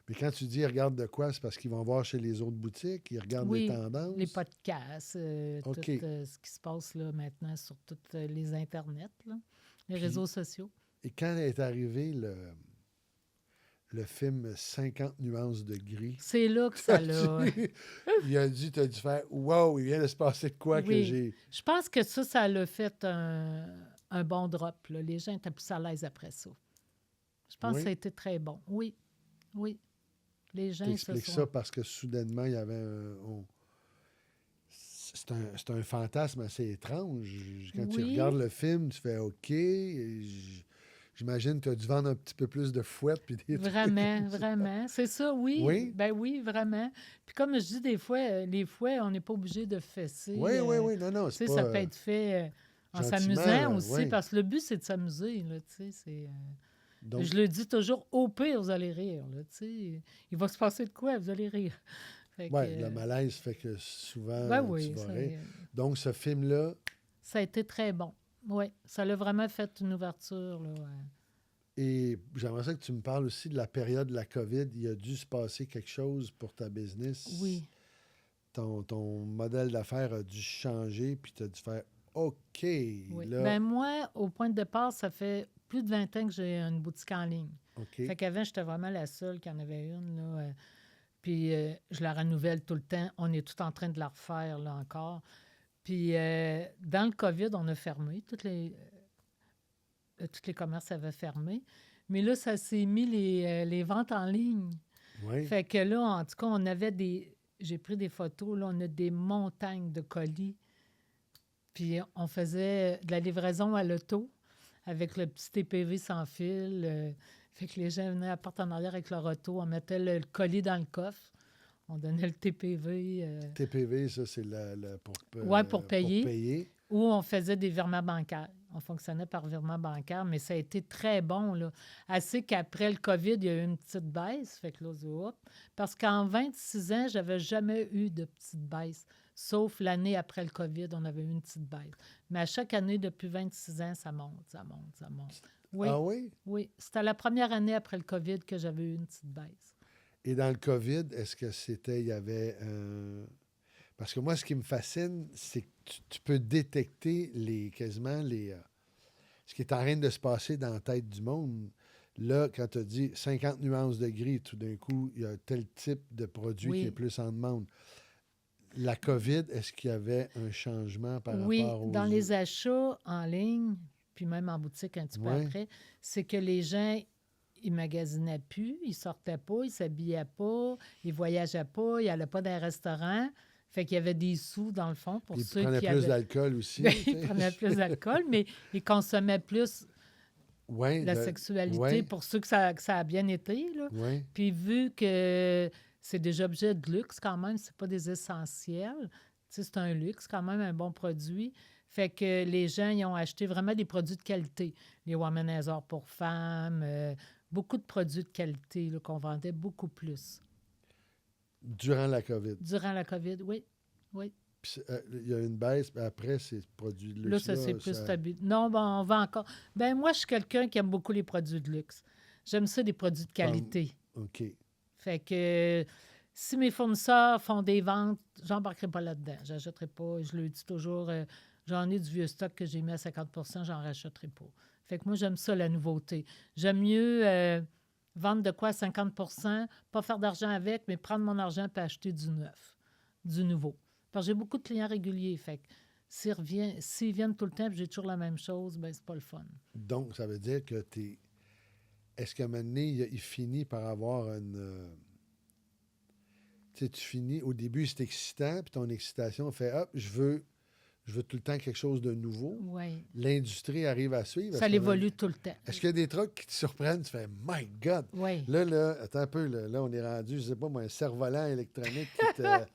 Mais quand tu dis ils regardent de quoi, c'est parce qu'ils vont voir chez les autres boutiques, ils regardent les oui, tendances. les podcasts, OK. tout ce qui se passe là maintenant sur tous les internets, là, les Puis- réseaux sociaux. Et quand est arrivé le film 50 nuances de gris, C'est là que ça l'a. il a dit, tu as dû faire wow, il vient de se passer de quoi que Oui. j'ai. Je pense que ça l'a fait un bon drop, là. Les gens étaient plus à l'aise après ça. Je pense que Oui. ça a été très bon. Oui, oui. Les gens se T'expliques sont... ça parce que soudainement, il y avait c'est un fantasme assez étrange. Quand tu Oui. regardes le film, tu fais OK. J'imagine que tu as dû vendre un petit peu plus de fouettes puis des trucs. Vraiment, vraiment. C'est ça, oui. Oui? Ben oui, vraiment. Puis comme je dis des fois, les fouets, on n'est pas obligé de fesser. Oui, non, Tu c'est sais, pas ça peut être fait en gentiment, s'amusant aussi, oui. parce que le but, c'est de s'amuser, là, tu sais, c'est... Donc, Je le dis toujours, au pire, vous allez rire, là, tu sais. Il va se passer de quoi, vous allez rire. Fait que, ouais, le malaise fait que souvent, ben tu oui, vas rire. Donc, ce film-là, ça a été très bon. Oui, ça l'a vraiment fait une ouverture, là. et j'aimerais ça que tu me parles aussi de la période de la COVID. Il a dû se passer quelque chose pour ta business. Oui. Ton modèle d'affaires a dû changer, puis tu as dû faire OK. Oui. Là, Ben moi, au point de départ, ça fait plus de 20 ans que j'ai une boutique en ligne. OK. Fait qu'avant, j'étais vraiment la seule qui en avait une, là. Puis je la renouvelle tout le temps. On est tout en train de la refaire, là, encore. Puis dans le COVID, on a fermé. Tous les commerces avaient fermé. Mais là, ça s'est mis les ventes en ligne. Oui. Fait que là, en tout cas, on avait des... J'ai pris des photos, là, on a des montagnes de colis. Puis on faisait de la livraison à l'auto avec le petit TPV sans fil. Fait que les gens venaient à la porte en arrière avec leur auto. On mettait le colis dans le coffre. On donnait le TPV. TPV, ça, c'est pour payer. Pour payer. Ou on faisait des virements bancaires. On fonctionnait par virement bancaire, mais ça a été très bon, là. Assez qu'après le COVID, il y a eu une petite baisse. Fait que là, hop. Parce qu'en 26 ans, j'avais jamais eu de petite baisse. Sauf l'année après le COVID, on avait eu une petite baisse. Mais à chaque année, depuis 26 ans, ça monte, ça monte, ça monte. Oui, Ah oui? oui. C'était la première année après le COVID que j'avais eu une petite baisse. Et dans le COVID, est-ce que il y avait un... Parce que moi, ce qui me fascine, c'est que tu peux détecter ce qui est en train de se passer dans la tête du monde. Là, quand tu as dit 50 nuances de gris, tout d'un coup, il y a tel type de produit Oui. qui est plus en demande. La COVID, est-ce qu'il y avait un changement par Oui, rapport aux... dans les achats en ligne, puis même en boutique un petit peu Ouais. après, c'est que les gens, ils magasinaient plus, ils sortaient pas, ils s'habillaient pas, ils voyageaient pas, ils n'allaient pas dans un restaurant. Fait qu'il y avait des sous, dans le fond, pour Ils ceux prenaient qui plus avaient... d'alcool aussi. Ben, tu sais. ils prenaient plus d'alcool, mais ils consommaient plus Ouais, la sexualité ouais, pour ceux que ça a bien été, là. ouais. Puis vu que c'est des objets de luxe quand même, c'est pas des essentiels, tu sais, c'est un luxe quand même, un bon produit. Fait que les gens, ils ont acheté vraiment des produits de qualité. Les Womanizer pour femmes, beaucoup de produits de qualité là, qu'on vendait beaucoup plus. Durant la COVID. Durant la COVID, oui, oui. Puis, il y a une baisse, puis après, ces produits de luxe. Là, ça c'est plus stable. Non, ben, on va encore... Ben moi, je suis quelqu'un qui aime beaucoup les produits de luxe. J'aime ça, des produits de qualité. OK. Fait que si mes fournisseurs font des ventes, j'embarquerai pas là-dedans. J'achèterai pas. Je le dis toujours, j'en ai du vieux stock que j'ai mis à 50 % j'en rachèterai pas. Fait que moi, j'aime ça, la nouveauté. J'aime mieux vendre de quoi à 50 % pas faire d'argent avec, mais prendre mon argent et acheter du neuf, du nouveau. Parce que j'ai beaucoup de clients réguliers. Fait que s'ils viennent tout le temps et j'ai toujours la même chose, ben c'est pas le fun. Donc, ça veut dire que est-ce qu'à un moment donné, il finit par avoir une... Tu sais, tu finis... Au début, c'est excitant, puis ton excitation fait « Hop, je veux tout le temps quelque chose de nouveau. » Oui. L'industrie arrive à suivre. Ça évolue tout le temps. Est-ce qu'il y a des trucs qui te surprennent? Tu fais « My God! » Oui. Là, attends un peu. Là, on est rendu, je sais pas moi, un cerf-volant électronique qui te...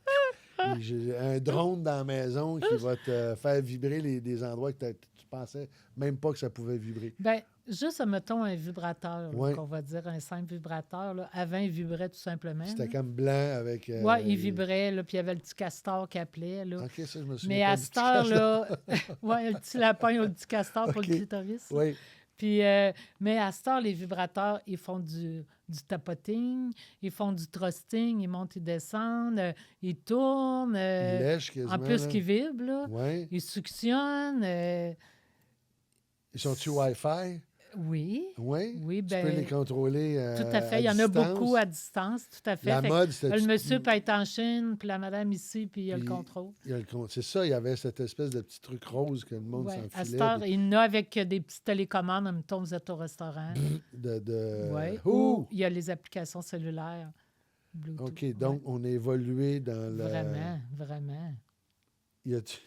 J'ai un drone dans la maison qui va te faire vibrer des endroits que tu pensais même pas que ça pouvait vibrer. Bien, Juste, mettons, un vibrateur, là, Ouais. qu'on va dire un simple vibrateur. Là. Avant, il vibrait tout simplement. C'était Là. comme blanc avec... Oui, il vibrait, là, puis il y avait le petit castor qui appelait. Là. OK, ça, je me souviens Mais pas à du cette petit castor. heure-là, ouais, le petit lapin ou le petit castor pour OK. le clitoris. là. Oui. Puis, mais à cette heure, les vibrateurs, ils font du tapoting, ils font du thrusting, ils montent, ils descendent, ils tournent. Il lèche quasiment, en plus là. qu'ils vibrent, là. Oui. Ils suctionnent. Ils sont-tu Wi-Fi? Oui, Oui. oui, Tu peux les ben contrôler tout à fait. à Il y en a distance? beaucoup à distance, tout à fait. La Fait que, mode, c'était... le monsieur peut être en Chine, puis la madame ici, puis il y a le Puis, contrôle. C'est ça, il y avait cette espèce de petit truc rose que le monde Ouais. À cette s'enfilait. heure, il y en a avec des petites télécommandes, en même temps, vous êtes au restaurant. Oui. Ou il y a les applications cellulaires. Bluetooth. OK, donc on a évolué dans le... Vraiment, vraiment. Y a-tu...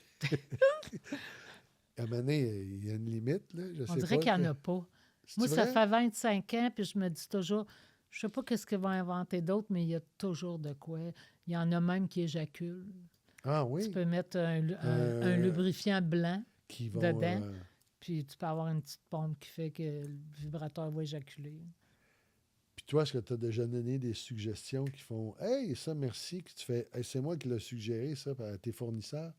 À un moment donné, il y a une limite, là? Je On sais dirait pas. qu'il n'y en a pas. Moi, C'est ça vrai? fait 25 ans, puis je me dis toujours, je sais pas qu'est-ce qu'ils vont inventer d'autre, mais il y a toujours de quoi. Il y en a même qui éjaculent. Ah Tu oui? peux mettre un lubrifiant blanc, Qui vont... dedans. puis tu peux avoir une petite pompe qui fait que le vibrateur va éjaculer. Puis toi, est-ce que tu as déjà donné des suggestions qui font « Hey, ça, merci », que tu fais « Hey, c'est moi qui l'ai suggéré, ça, à tes fournisseurs ».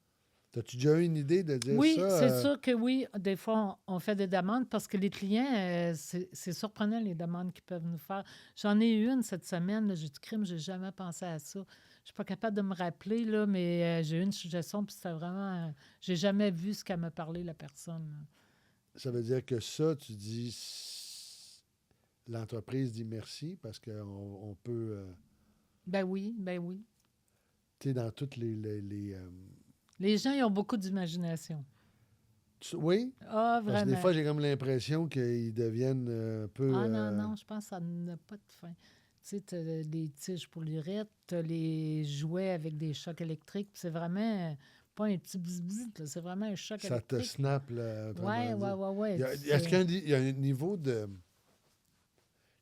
As-tu déjà eu une idée de dire Oui, ça? c'est sûr que oui. Des fois, on fait des demandes parce que les clients, c'est surprenant les demandes qu'ils peuvent nous faire. J'en ai eu une cette semaine. Là, j'ai dit, crime, j'ai jamais pensé à ça. Je suis pas capable de me rappeler, là, mais j'ai eu une suggestion, puis c'était vraiment... j'ai jamais vu ce qu'elle me parlait, la personne. Là. Ça veut dire que ça, tu dis... L'entreprise dit merci parce qu'on on peut... Ben oui, ben oui. tu sais, dans toutes Les gens, ils ont beaucoup d'imagination. Oui? Ah, Parce que vraiment. des fois, j'ai comme l'impression qu'ils deviennent un peu... Ah non, non, je pense que ça n'a pas de fin. Tu sais, tu as des tiges pour l'urette, tu as les jouets avec des chocs électriques. C'est vraiment pas un petit bzz, c'est vraiment un choc Ça te électrique. snap, là, autrement Ouais. dit. Est-ce qu'il y a un niveau de...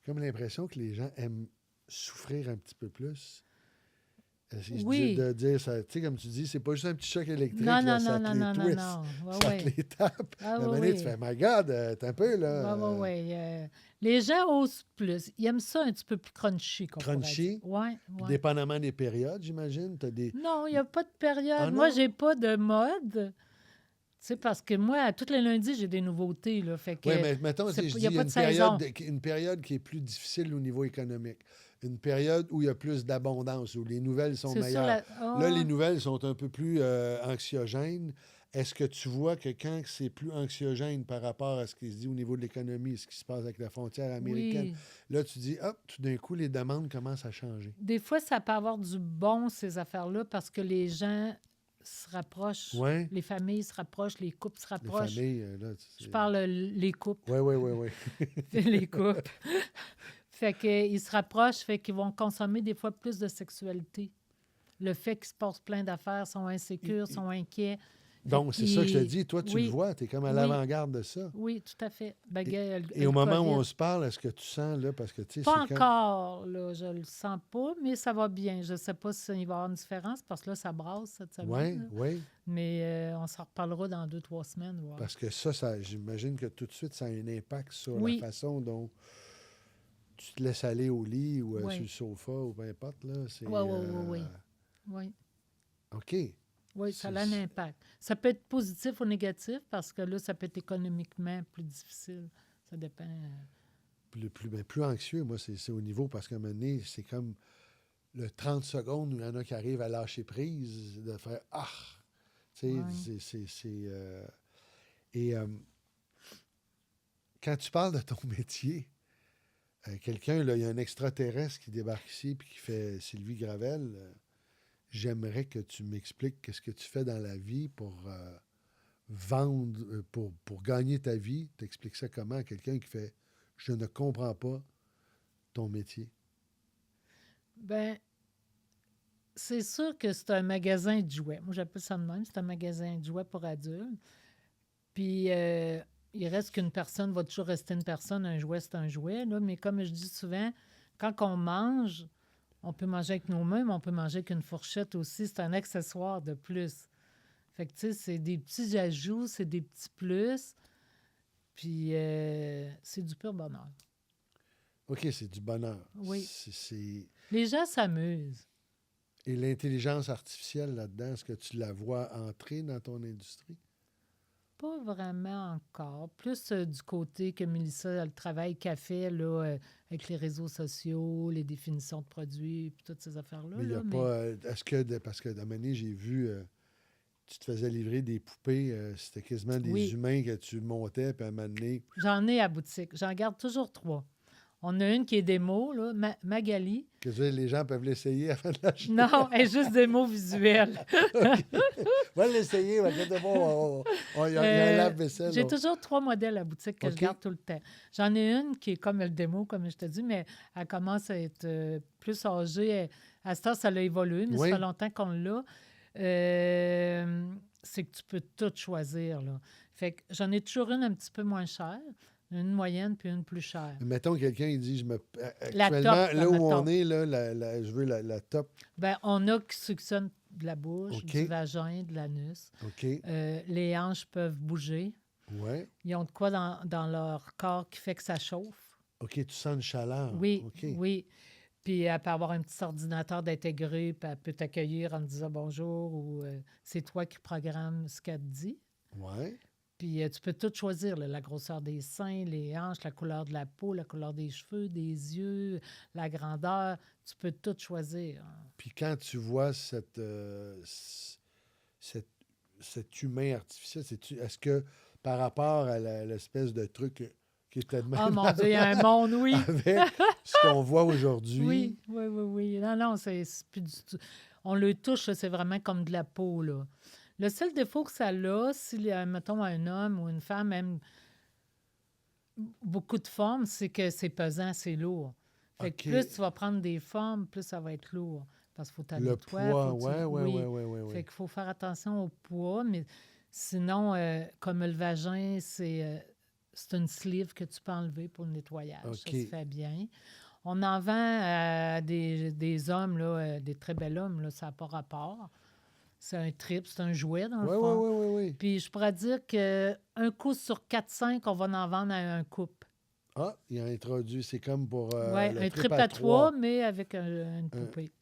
Comme l'impression que les gens aiment souffrir un petit peu plus. Oui. De dire ça, tu sais, comme tu dis, c'est pas juste un petit choc électrique, Non, là, non, ça non, te non, les non, twist, non. Ouais, ça ouais. te les tape. Ah, À un ouais, moment donné, ouais. tu fais, my God, t'es un peu, là. Oui. Les gens osent plus. Ils aiment ça un petit peu plus crunchy, qu'on pourrait Crunchy? dire. Oui, Puis oui. dépendamment des périodes, j'imagine, t'as des... Non, il n'y a pas de période. Ah, Moi, non? j'ai pas de mode. Tu sais, parce que moi, tous les lundis, j'ai des nouveautés, là. Fait que Oui, mais mettons, c'est si je pas- dis, y a il y pas a de saison. une période qui est plus difficile au niveau économique. Une période où il y a plus d'abondance, où les nouvelles sont C'est sûr, meilleures. Ah, Là, les nouvelles sont un peu plus anxiogènes. Est-ce que tu vois que quand c'est plus anxiogène par rapport à ce qui se dit au niveau de l'économie, ce qui se passe avec la frontière américaine, oui. là, tu dis, hop, tout d'un coup, les demandes commencent à changer. Des fois, ça peut avoir du bon, ces affaires-là, parce que les gens se rapprochent. Oui, Les familles se rapprochent, les couples se les rapprochent. familles, là, Je parle les couples. Oui. Les couples. Fait qu'ils se rapprochent, fait qu'ils vont consommer des fois plus de sexualité. Le fait qu'ils se passent plein d'affaires, sont insécures, sont inquiets. Donc, c'est ça que je te dis. Toi, tu Oui. le vois, tu es comme à Oui. l'avant-garde de ça. Oui, tout à fait. Ben, Et au moment où on se parle, est-ce que tu sens, là, parce que, tu sais, Pas c'est encore, là, je le sens pas, mais ça va bien. Je ne sais pas s'il va y avoir une différence, parce que là, ça brasse cette semaine. Oui. Mais on s'en reparlera dans 2-3 semaines. Voir. Parce que ça, j'imagine que tout de suite, ça a un impact sur Oui. la façon dont tu te laisses aller au lit ou Oui. sur le sofa ou peu importe. Là. C'est, Oui. Oui. OK. Oui, ça a un impact. Ça peut être positif ou négatif, parce que là, ça peut être économiquement plus difficile. Ça dépend. Plus anxieux, moi, c'est au niveau, parce qu'à un moment donné, c'est comme le 30 secondes où il y en a qui arrivent à lâcher prise, de faire « Ah! » Tu sais, Ouais. quand tu parles de ton métier, quelqu'un, là, il y a un extraterrestre qui débarque ici puis qui fait Sylvie Gravel. J'aimerais que tu m'expliques qu'est-ce que tu fais dans la vie pour vendre, pour gagner ta vie. Tu expliques ça comment à quelqu'un qui fait « Je ne comprends pas ton métier ». Ben, c'est sûr que c'est un magasin de jouets. Moi, j'appelle ça de même. C'est un magasin de jouets pour adultes. Puis, il reste qu'une personne va toujours rester une personne. Un jouet, c'est un jouet. Là. Mais comme je dis souvent, quand on mange, on peut manger avec nos mains, mais on peut manger avec une fourchette aussi. C'est un accessoire de plus. Fait que, tu sais, c'est des petits ajouts, c'est des petits plus. Puis c'est du pur bonheur. OK, c'est du bonheur. Oui. C'est... Les gens s'amusent. Et l'intelligence artificielle là-dedans, est-ce que tu la vois entrer dans ton industrie? Pas vraiment encore. Plus du côté que Mélissa, le travail qu'elle fait là, avec les réseaux sociaux, les définitions de produits, puis toutes ces affaires-là. Mais il n'y a là, pas... est-ce que... parce que à un moment donné, j'ai vu... tu te faisais livrer des poupées. C'était quasiment des Oui. humains que tu montais, puis à un moment donné... J'en ai à boutique. J'en garde toujours 3. On a une qui est démo, là, Magali. Que les gens peuvent l'essayer avant de l'acheter. Non, elle est juste démo visuelle. Va l'essayer, il y a un lave-vaisselle. J'ai là. toujours 3 modèles à boutique que OK. je garde tout le temps. J'en ai une qui est comme le démo, comme je te dis, mais elle commence à être plus âgée. À ce temps, ça a évolué, mais Oui. ça fait longtemps qu'on l'a. C'est que tu peux tout choisir, là. Fait que j'en ai toujours une un petit peu moins chère, une moyenne puis une plus chère. Mettons quelqu'un, il dit, La actuellement, top, là où mettons. on est, là, je veux la top. Ben, on a qui suctionnent de la bouche, OK. du vagin, de l'anus. OK. Les hanches peuvent bouger. Ouais. Ils ont de quoi dans leur corps qui fait que ça chauffe. OK, tu sens une chaleur. Oui, OK. oui. Puis elle peut avoir un petit ordinateur d'intégrer, puis elle peut t'accueillir en te disant bonjour ou c'est toi qui programmes ce qu'elle te dit. Ouais. Puis tu peux tout choisir, là, la grosseur des seins, les hanches, la couleur de la peau, la couleur des cheveux, des yeux, la grandeur. Tu peux tout choisir. Puis quand tu vois cet humain artificiel, est-ce que par rapport à l'espèce de truc qui était de même Oh mon Dieu, il y a un monde, oui. avec ce qu'on voit aujourd'hui, Oui, oui, oui, oui. Non, c'est plus du tout. On le touche, là, c'est vraiment comme de la peau, là. Le seul défaut que ça a, si, mettons, un homme ou une femme aime beaucoup de formes, c'est que c'est pesant, c'est lourd. Fait que OK. plus tu vas prendre des formes, plus ça va être lourd. Parce qu'il faut le t'habituer. poids, ouais. Fait qu'il faut faire attention au poids, mais sinon, comme le vagin, c'est une sleeve que tu peux enlever pour le nettoyage. OK. Ça se fait bien. On en vend à des hommes, là, des très bels hommes, là, ça n'a pas rapport. C'est un trip, c'est un jouet, dans le fond. Oui. Puis je pourrais dire qu'un coup sur 4-5, on va en vendre à un couple. Ah, il a introduit, c'est comme pour Oui, le un trip à à 3, mais avec une poupée.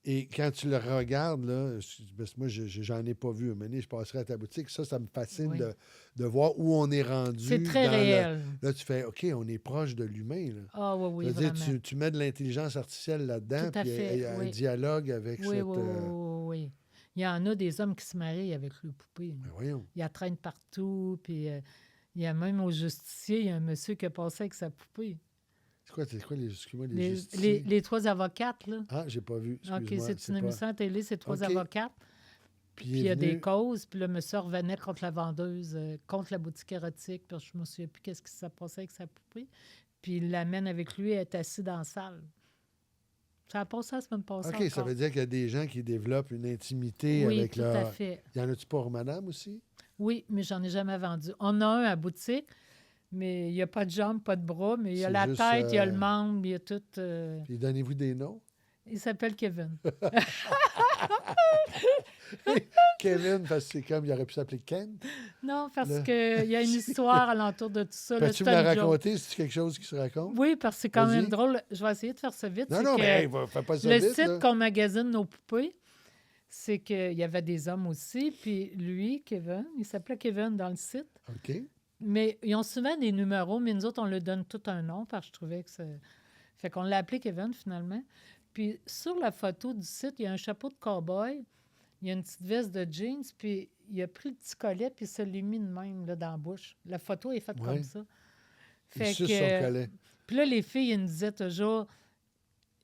Et quand tu le regardes, là, parce que moi, j'en ai pas vu. Un moment donné, je passerai à ta boutique. Ça me fascine Oui. de voir où on est rendu. C'est très réel. Là, tu fais, OK, on est proche de l'humain. Là. Ah oui, C'est-à-dire, vraiment. tu mets de l'intelligence artificielle là-dedans, Tout à puis fait, il y a un oui. dialogue avec Oui, cette... oui. Il y en a des hommes qui se marient avec le poupée. Ben voyons. Il la traîne partout, puis il y a même au justicier, il y a un monsieur qui a passé avec sa poupée. C'est quoi excuse-moi, les justiciers? Les 3 avocates, là. Ah, j'ai pas vu, excuse-moi. OK, c'est une émission à télé, c'est 3 OK. avocates. Puis il y a des causes, puis le monsieur revenait contre la vendeuse, contre la boutique érotique, puis je ne me souviens plus qu'est-ce qui s'est passé avec sa poupée. Puis il l'amène avec lui, elle est assis dans la salle. Ça a passé la semaine passée. OK, ça veut dire qu'il y a des gens qui développent une intimité oui, avec tout leur... à fait. Y en a-tu pour madame aussi? Oui, mais j'en ai jamais vendu. On a un à boutique, mais il n'y a pas de jambes, pas de bras, mais il y a C'est la juste, tête, il y a le membre, il y a tout. Puis donnez-vous des noms? Il s'appelle Kevin. Kevin, parce que c'est comme, il aurait pu s'appeler Ken. Non, parce qu'il y a une histoire alentour de tout ça. Peux-tu me la raconter? C'est quelque chose qui se raconte? Oui, parce que c'est quand Vas-y. même drôle. Je vais essayer de faire ça vite. Non, mais fais pas ça le vite. site là. qu'on magasine nos poupées, c'est qu'il y avait des hommes aussi. Puis lui, Kevin, il s'appelait Kevin dans le site. OK. Mais ils ont souvent des numéros, mais nous autres, on leur donne tout un nom parce que je trouvais que c'est... Fait qu'on l'a appelé Kevin, finalement. Puis sur la photo du site, il y a un chapeau de cow-boy, il y a une petite veste de jeans, puis il a pris le petit collet, puis il se l'est mis de même là, dans la bouche. La photo est faite comme ça. Il suce son collet. Puis là, les filles, ils nous disaient toujours...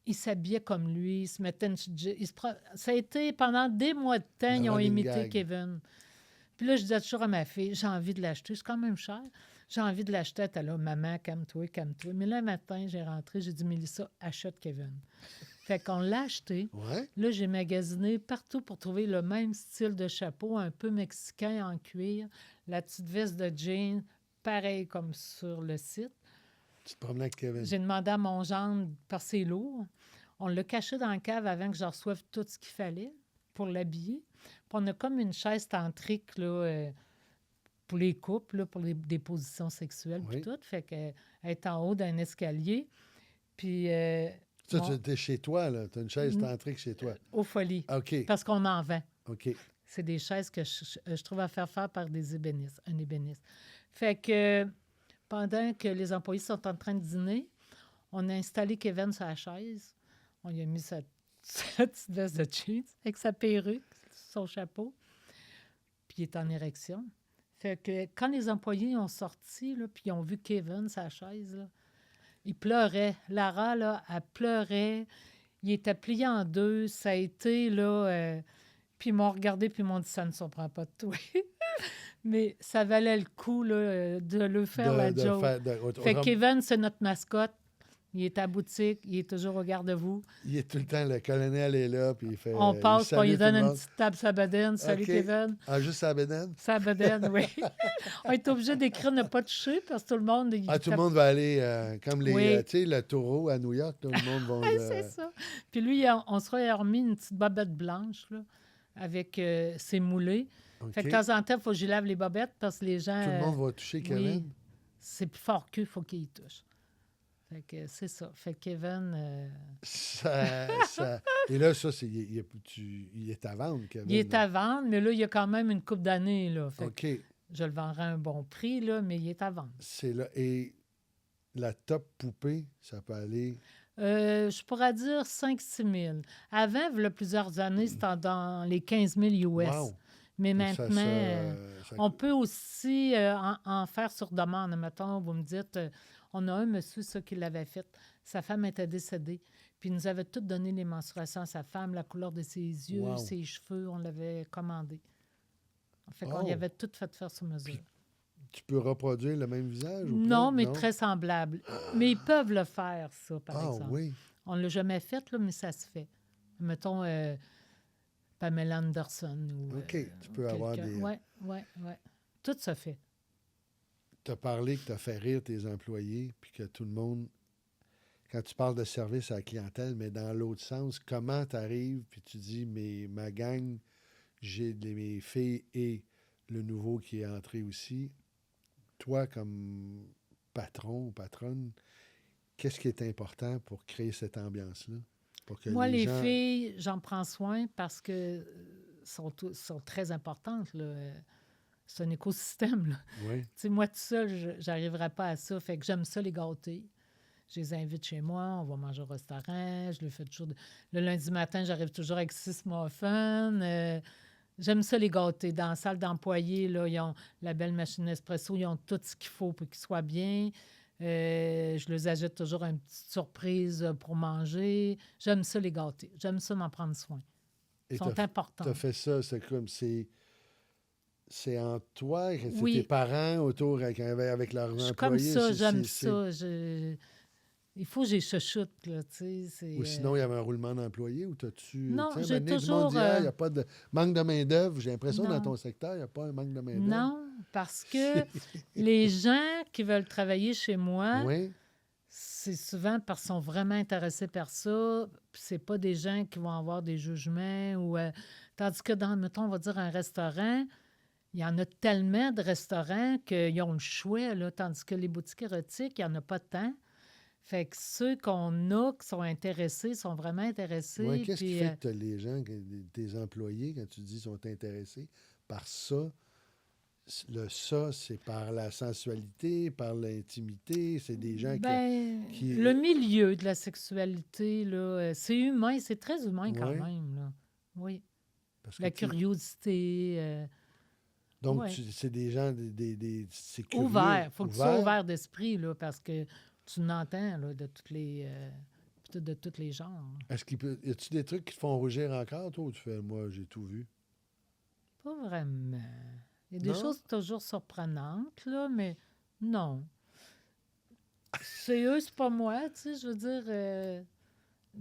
Ils s'habillaient comme lui, ils se mettaient une petite... Ça a été pendant des mois de temps, ils ont imité Kevin. Puis là, je disais toujours à ma fille, j'ai envie de l'acheter, c'est quand même cher. J'ai envie de l'acheter. Elle était là, maman, calme-toi, calme-toi. Mais là, un matin, j'ai rentré, j'ai dit, Mélissa, achète Kevin. Fait qu'on l'a acheté. Ouais. Là, j'ai magasiné partout pour trouver le même style de chapeau, un peu mexicain en cuir, la petite veste de jean, pareil comme sur le site. Tu te promenais avec Kevin. J'ai demandé à mon gendre, parce que c'est lourd, on l'a caché dans la cave avant que je reçoive tout ce qu'il fallait pour l'habiller. Puis on a comme une chaise tantrique, là, pour les couples, là, pour des positions sexuelles, puis Oui. tout. Fait qu'elle est en haut d'un escalier. Puis, Ça, tu étais chez toi, là. Tu as une chaise Mm. tantrique chez toi. aux folies, OK. parce qu'on en vend. OK. C'est des chaises que je trouve à faire par des ébénistes, un ébéniste. Fait que pendant que les employés sont en train de dîner, on a installé Kevin sur la chaise. On lui a mis sa petite veste de jeans avec sa perruque, son chapeau. Puis il est en érection. Fait que quand les employés ont sorti, là, puis ils ont vu Kevin sur la chaise, là, il pleurait. Lara, là, elle pleurait. Il était plié en deux. Ça a été, là... puis ils m'ont regardé, puis ils m'ont dit, ça ne surprend pas de toi. Mais ça valait le coup, là, de le faire, la joke. Fait que Kevin, c'est notre mascotte. Il est à la boutique, il est toujours au garde-vous. Il est tout le temps, le colonel est là, puis il fait... On passe, puis on lui salue donne tout le une monde. petite tape sa bedaine. Salut, OK. Kevin. Ah, juste à Bédène? Sa bedaine, oui. On est obligé d'écrire ne pas toucher parce que tout le monde... Ah, tout le monde va aller, comme les, Oui. tu sais, le taureau à New York, tout le monde va... Oui, c'est ça. Puis lui, on se remis une petite bobette blanche, là, avec ses moulés. Fait que de temps en temps, il faut que j'y lave les bobettes parce que les gens... Tout le monde va toucher Kevin? Oui, c'est plus fort qu'eux, il faut qu'ils y touchent. Fait que c'est ça. Fait que Kevin... Et là, ça, il est à vendre, Kevin. il est à vendre, mais là, il y a quand même une couple d'années, là. Fait que OK. je le vendrai à un bon prix, là, mais il est à vendre. C'est là. Et la top poupée, ça peut aller... Je pourrais dire 5-6 000. Avant, il y a plusieurs années, c'était dans les 15 000 US. Wow! Mais Ça, maintenant, ça on peut aussi en faire sur demande. Mettons, vous me dites, on a un monsieur, ça, qui l'avait fait. Sa femme était décédée. Puis il nous avait tout donné les menstruations à sa femme, la couleur de ses yeux, Wow. ses cheveux, on l'avait commandé. Fait qu'on Oh. y avait tout fait faire sur mesure. Tu peux reproduire le même visage? Ou Non, pas? mais très semblable. Mais ils peuvent le faire, ça, par Ah exemple. oui. On ne l'a jamais fait, là, mais ça se fait. Mettons Pamela Anderson. Ou, OK, tu peux avoir des... Oui. Tout se fait. Tu as parlé que tu as fait rire tes employés, puis que tout le monde... Quand tu parles de service à la clientèle, mais dans l'autre sens, comment tu arrives, puis tu dis, mais ma gang, j'ai mes filles et le nouveau qui est entré aussi. Toi, comme patron ou patronne, qu'est-ce qui est important pour créer cette ambiance-là? Pour que Moi, les gens... filles, j'en prends soin parce que sont très importantes, là. C'est un écosystème, là. Oui. Tu sais, moi, tout seul, je n'arriverais pas à ça. Fait que j'aime ça, les gâter. Je les invite chez moi, on va manger au restaurant. Je le fais toujours... Le lundi matin, j'arrive toujours avec 6 muffins. J'aime ça, les gâter. Dans la salle d'employés, là, ils ont la belle machine espresso. Ils ont tout ce qu'il faut pour qu'ils soient bien. Je les achète toujours une petite surprise pour manger. J'aime ça, les gâter. J'aime ça, m'en prendre soin. Ils sont importants. Tu as fait ça, c'est comme... C'est en toi, c'est Oui. tes parents autour avec leurs employés. Je suis comme ça, j'aime ça. Il faut que j'ai chuchoute, là, tu sais. Ou sinon, il y avait un roulement d'employés ou t'as-tu... Non, tu sais, j'ai maintenant, toujours... tout le monde dit, il n'y a pas de manque de main-d'œuvre. J'ai l'impression, Non. dans ton secteur, il n'y a pas un manque de main-d'œuvre. Non, parce que les gens qui veulent travailler chez moi, Oui, c'est souvent parce qu'ils sont vraiment intéressés par ça. Puis c'est pas des gens qui vont avoir des jugements. Ou, tandis que dans, mettons, on va dire un restaurant, il y en a tellement de restaurants qu'ils ont le choix, là, tandis que les boutiques érotiques, il n'y en a pas tant. Fait que ceux qu'on a qui sont intéressés sont vraiment intéressés. ouais, qu'est-ce qui puis, fait que les gens, tes employés, quand tu dis sont intéressés par ça, ça, c'est par la sensualité, par l'intimité, c'est des gens qui... Le milieu de la sexualité, là, c'est humain, c'est très humain quand Ouais. même. Là. Oui. Parce que La curiosité. donc, ouais. c'est des gens, c'est curieux. Ouvert. Il faut que tu sois ouvert d'esprit, là, parce que tu n'entends là, de tous les genres. Est-ce qu'il peut... Y a-tu des trucs qui te font rougir encore, toi, ou tu fais, moi, j'ai tout vu? Pas vraiment. Il y a des Non? choses toujours surprenantes, là, mais non. C'est eux, c'est pas moi, tu sais, je veux dire...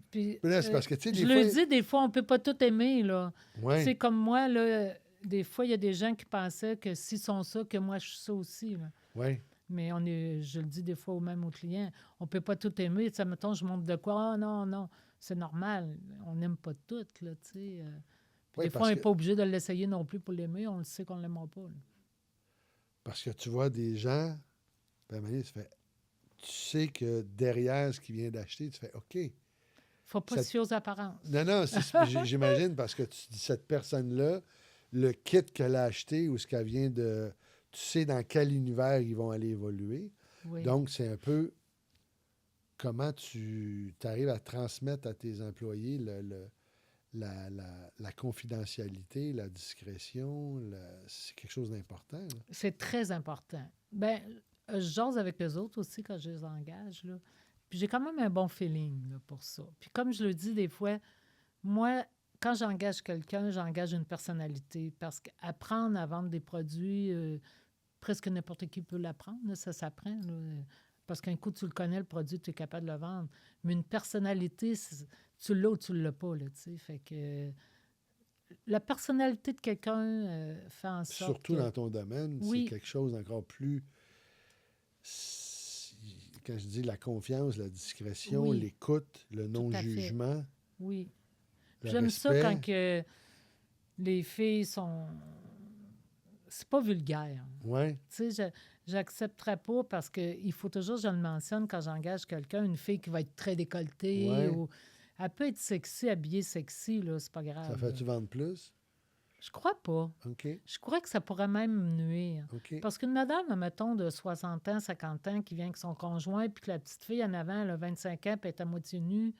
puis, Mais là, c'est parce que, tu sais, je des le fois... dis, des fois, on peut pas tout aimer, là. Ouais. C'est comme moi, là, des fois, il y a des gens qui pensaient que s'ils sont ça, que moi, je suis ça aussi, là. Oui. Mais je le dis des fois même aux clients, on peut pas tout aimer. Tu sais, mettons, je montre de quoi? Ah non, c'est normal. On n'aime pas tout, là, tu sais. Oui, Des fois, on n'est pas obligé de l'essayer non plus pour l'aimer. On le sait qu'on ne l'aimera pas. Là. Parce que tu vois des gens, puis à un moment donné, tu sais que derrière ce qu'il vient d'acheter, tu fais OK. Faut pas se fier aux apparences. Non, j'imagine parce que tu dis cette personne-là, le kit qu'elle a acheté ou ce qu'elle vient de. Tu sais dans quel univers ils vont aller évoluer. Oui. Donc, c'est un peu comment tu arrives à transmettre à tes employés la confidentialité, la discrétion. C'est quelque chose d'important. Là. C'est très important. Ben, je jase avec les autres aussi quand je les engage, là. Puis j'ai quand même un bon feeling là, pour ça. Puis comme je le dis des fois, moi, quand j'engage quelqu'un, j'engage une personnalité. Parce qu'apprendre à vendre des produits, presque n'importe qui peut l'apprendre, là, ça s'apprend. Là. Parce qu'un coup, tu le connais, le produit, tu es capable de le vendre. Mais une personnalité, tu l'as ou tu ne l'as pas. Là, tu sais. Fait que la personnalité de quelqu'un fait en sorte Surtout que... dans ton domaine, Oui. c'est quelque chose d'encore plus. Quand je dis la confiance, la discrétion, Oui. l'écoute, le Tout à fait. non-jugement, Oui. le J'aime ça respect. quand que les filles sont... C'est pas vulgaire. Oui, Tu sais, j'accepterais pas parce qu'il faut toujours, je le mentionne quand j'engage quelqu'un, une fille qui va être très décolletée Ouais. ou... Elle peut être sexy, habillée sexy, là, c'est pas grave. ça fait-tu vendre plus? Je crois pas. OK, Je crois que ça pourrait même nuire. OK. Parce qu'une madame, mettons, de 60 ans, 50 ans, qui vient avec son conjoint, puis que la petite fille en avant, elle a 25 ans, puis elle est à moitié nue,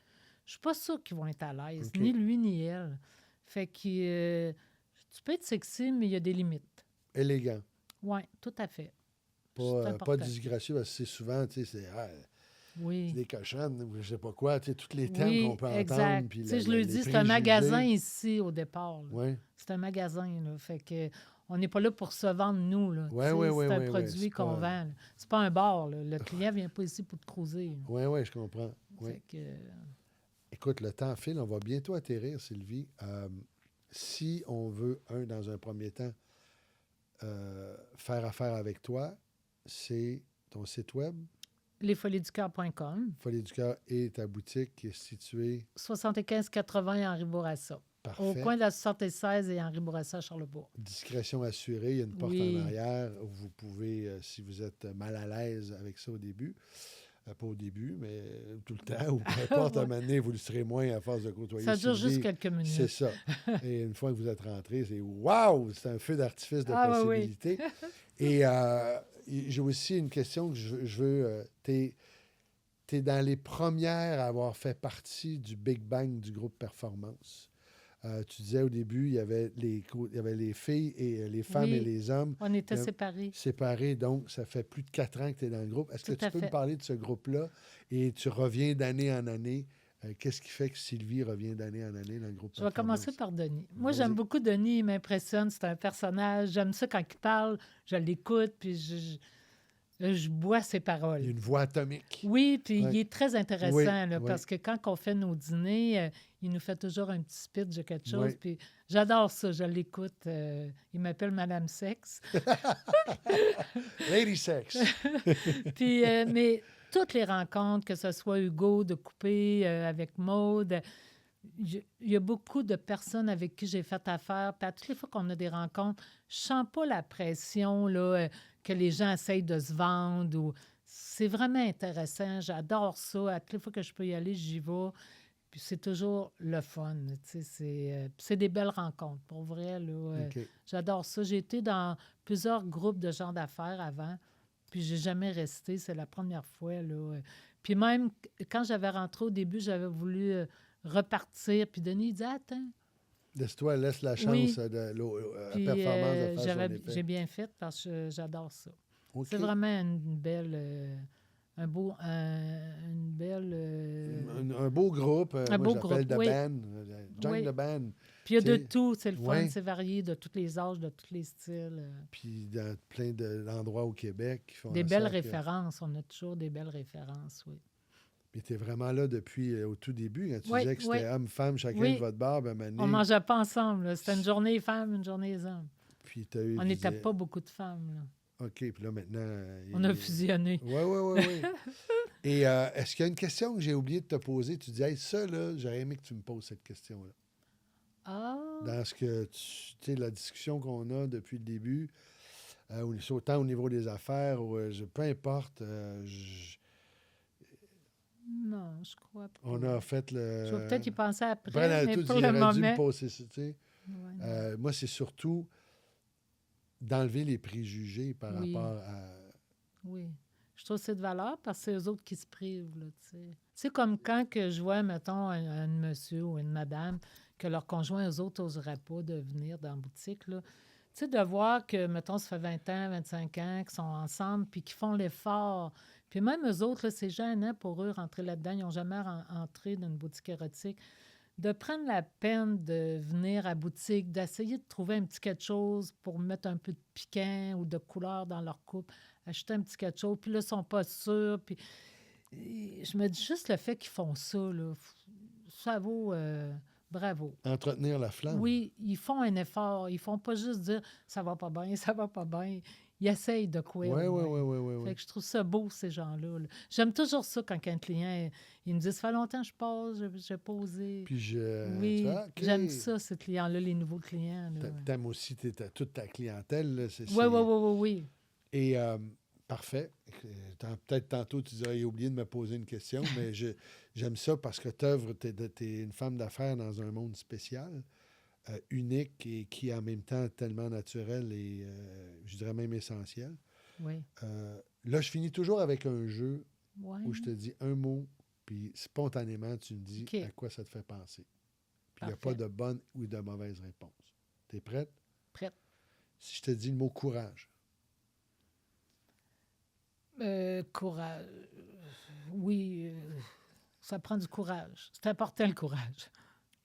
je suis pas sûre qu'ils vont être à l'aise, OK. ni lui ni elle. Fait que tu peux être sexy, mais il y a des limites. Élégant. Oui, tout à fait. C'est Pas important. disgracieux, parce que c'est souvent, tu sais, c'est Oui. des cochonnes, ou je sais pas quoi, tu sais, tous les termes Oui, qu'on peut exact. entendre. Puis Tu sais, je le dis, c'est un magasin ici au départ. là. Oui, C'est un magasin, là. Fait que on n'est pas là pour se vendre, nous. Là. Ouais, Tu sais, ouais, ouais, c'est un ouais, produit c'est qu'on pas- vend. là. C'est pas un bar. Là. Le client vient pas ici pour te cruiser. là. oui, oui, je comprends. Oui. Fait que, Écoute, le temps file, on va bientôt atterrir, Sylvie. Si on veut, dans un premier temps, faire affaire avec toi, c'est ton site web, lesfoliesducoeur.com, Folie du cœur, et ta boutique qui est située 75-80 Henri Bourassa. Au parfait. coin de la 76 et Henri Bourassa à Charlebourg. Discrétion assurée, il y a une porte Oui. en arrière où vous pouvez, si vous êtes mal à l'aise avec ça au début, pas au début, mais tout le temps, ou peu importe, à un moment donné, vous le serez moins à force de côtoyer Ça dure Sylvie. juste quelques minutes. C'est ça. Et une fois que vous êtes rentré, c'est wow! C'est un feu d'artifice de Ah, oui, oui. possibilités. Et j'ai aussi une question que je veux. Tu es dans les premières à avoir fait partie du Big Bang du groupe Performance. Tu disais au début, il y avait les filles et les femmes Oui. et les hommes On était Bien, séparés. séparés. Donc, ça fait plus de 4 ans que tu es dans le groupe. Est-ce que Tout tu à peux me fait. parler de ce groupe-là et tu reviens d'année en année? Qu'est-ce qui fait que Sylvie revient d'année en année dans le groupe Je vais Performance? commencer par Denis. Moi, Vas-y. j'aime beaucoup Denis. Il m'impressionne. C'est un personnage. J'aime ça quand il parle. Je l'écoute, puis je bois ses Il y a paroles. une voix atomique. Oui, puis Ouais. il est très intéressant, Oui, là, oui. parce que quand on fait nos dîners, il nous fait toujours un petit speech de quelque chose. Oui. Puis j'adore ça, je l'écoute. Il m'appelle Madame Sex. Lady Sex. Puis, mais toutes les rencontres, que ce soit Hugo de Coupé avec Maude, il y a beaucoup de personnes avec qui j'ai fait affaire. Puis à toutes les fois qu'on a des rencontres, je sens pas la pression là, que les gens essayent de se vendre. C'est vraiment intéressant. J'adore ça. À toutes les fois que je peux y aller, j'y vais. Puis c'est toujours le fun. Tu sais, c'est des belles rencontres. Pour vrai, là, OK. j'adore ça. J'ai été dans plusieurs groupes de gens d'affaires avant. Puis j'ai jamais resté. C'est la première fois. Là. Puis même quand j'avais rentré au début, j'avais voulu repartir. Puis Denis il dit attends. Laisse-toi, laisse la chance Oui. de la Puis performance de faire son effet. j'ai bien fait parce que j'adore ça. OK. C'est vraiment une belle. Une belle. Un beau groupe. Un Moi, beau j'appelle groupe, The oui. Band. Join Oui. the Band. Puis il y a de t'sais, tout, c'est le fun, ouais. c'est varié, de tous les âges, de tous les styles. Puis dans plein d'endroits au Québec qui font Des en belles sorte que- références, on a toujours des belles références, oui. Mais tu es vraiment là depuis au tout début. Quand tu Oui, disais que c'était oui. homme-femme, chacun Oui. de votre barre, ben, On mangeait pas ensemble, là. C'était une journée femmes, une journée hommes. Puis t'as eu... On n'était pas beaucoup de femmes, là. OK, puis là, maintenant... On a fusionné. Oui, oui, oui, oui. Et est-ce qu'il y a une question que j'ai oublié de te poser? Tu dis, hey, ça, là, j'aurais aimé que tu me poses cette question-là. Ah! Dans ce que, tu sais, la discussion qu'on a depuis le début, autant au niveau des affaires, peu importe. Non, je crois pas. On a fait le... Je vais peut-être y penser après, Brian mais Alto, pour il le aurait dû me moment... poser ça, tu sais. Ouais, non. Moi, c'est surtout d'enlever les préjugés par Oui. rapport à... Oui. Je trouve que c'est de valeur parce que c'est eux autres qui se privent, là, tu sais. C'est comme quand que je vois, mettons, un monsieur ou une madame, que leur conjoint, eux autres, n'oseraient pas de venir dans la boutique, là. Tu sais, de voir que, mettons, ça fait 20 ans, 25 ans qu'ils sont ensemble, puis qu'ils font l'effort. Puis même eux autres, là, c'est gênant pour eux rentrer là-dedans. Ils n'ont jamais entré dans une boutique érotique. De prendre la peine de venir à la boutique, d'essayer de trouver un petit quelque chose pour mettre un peu de piquant ou de couleur dans leur couple, acheter un petit quelque chose, puis là, ils sont pas sûrs. Puis je me dis juste le fait qu'ils font ça, là, ça vaut bravo. Entretenir la flamme. Oui, ils font un effort. Ils font pas juste dire ça va pas bien, ça va pas bien. Ils essayent de quoi. Oui, au oui, moins. oui, oui, Fait oui. que je trouve ça beau, ces gens-là. Là. J'aime toujours ça quand un client, il me dit ça fait longtemps que je passe, j'ai pas osé. Puis tu Oui, vois, OK. j'aime ça, ces clients-là, les nouveaux clients. T'aimes aussi toute ta clientèle. Là, Oui, oui, oui, oui. Et parfait. Peut-être tantôt, tu dirais, il a oublié de me poser une question, mais j'aime ça parce que t'es une femme d'affaires dans un monde spécial, unique et qui est en même temps tellement naturel et, je dirais même essentiel. Oui. Là, je finis toujours avec un jeu Ouais. où je te dis un mot, puis spontanément, tu me dis OK. à quoi ça te fait penser. Puis il n'y a Parfait. pas de bonne ou de mauvaise réponse. T'es prête? Prête. Si je te dis le mot courage. Courage. Oui, ça prend du courage. C'est important, le courage.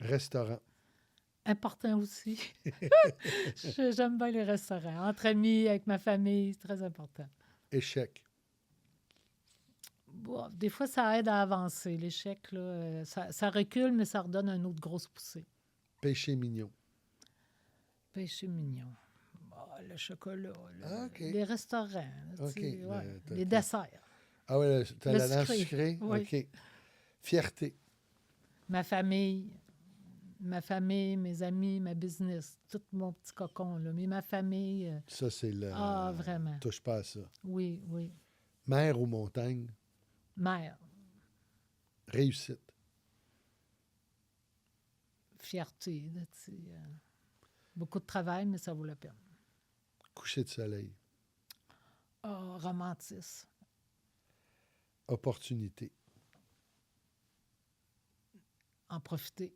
Restaurant. Important aussi. J'aime bien les restaurants. Entre amis, avec ma famille, c'est très important. Échec. Bon, des fois, ça aide à avancer. L'échec, là, ça recule, mais ça redonne une autre grosse poussée. Péché mignon. Péché mignon. Le chocolat, OK. les restaurants, là, OK. tu sais, ouais, Mais les desserts. Ah ouais, t'as Le la dent sucré. sucrée? Oui. OK. Fierté. Ma famille, mes amis, ma business, tout mon petit cocon, là. Mais ma famille, Ça, c'est le... ah, vraiment. Touche pas à ça. Oui, oui. Mer ou montagne? Mère, Réussite. fierté, là, tu sais, beaucoup de travail, mais ça vaut la peine. Coucher de soleil. Ah, romantisme, Opportunité. en profiter,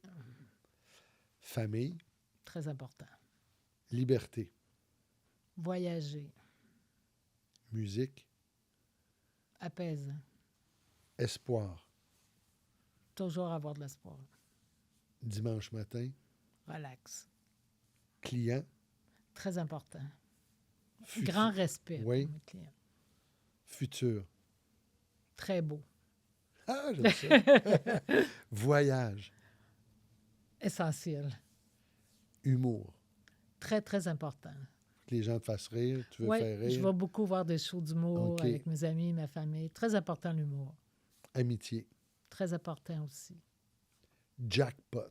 Famille. très important. Liberté. Voyager, Musique. apaisant, Espoir. toujours avoir de l'espoir, Dimanche matin. relax, Client. très important. Futur. Grand respect Oui. pour mes clients. Futur. Très beau, Ah, j'aime ça. Voyage. essentiel, Humour. très, très important. Que les gens te fassent rire. Tu veux Oui, faire rire. je vais beaucoup voir des shows d'humour OK. avec mes amis, ma famille. Très important, l'humour. Amitié. Très important aussi. Jackpot.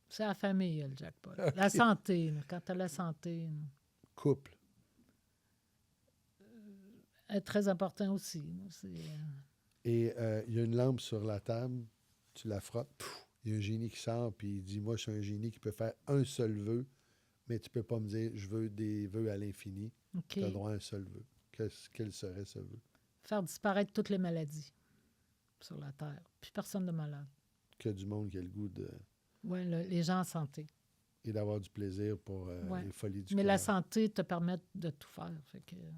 C'est la famille, le jackpot. La santé, là, quand tu as la santé, là, Couple. est très important aussi. Là, Et il y a une lampe sur la table. Tu la frottes. Pouf, il y a un génie qui sort. Puis il dit, moi, je suis un génie qui peut faire un seul vœu. Mais tu peux pas me dire, je veux des vœux à l'infini. OK. Tu as droit à un seul vœu. Quel serait ce vœu? Faire disparaître toutes les maladies sur la Terre. Puis personne de malade. Que du monde qui a le goût de... Oui, les gens en santé. Et d'avoir du plaisir pour Ouais. les folies du Mais cœur. la santé te permet de tout faire. Fait que, Ben,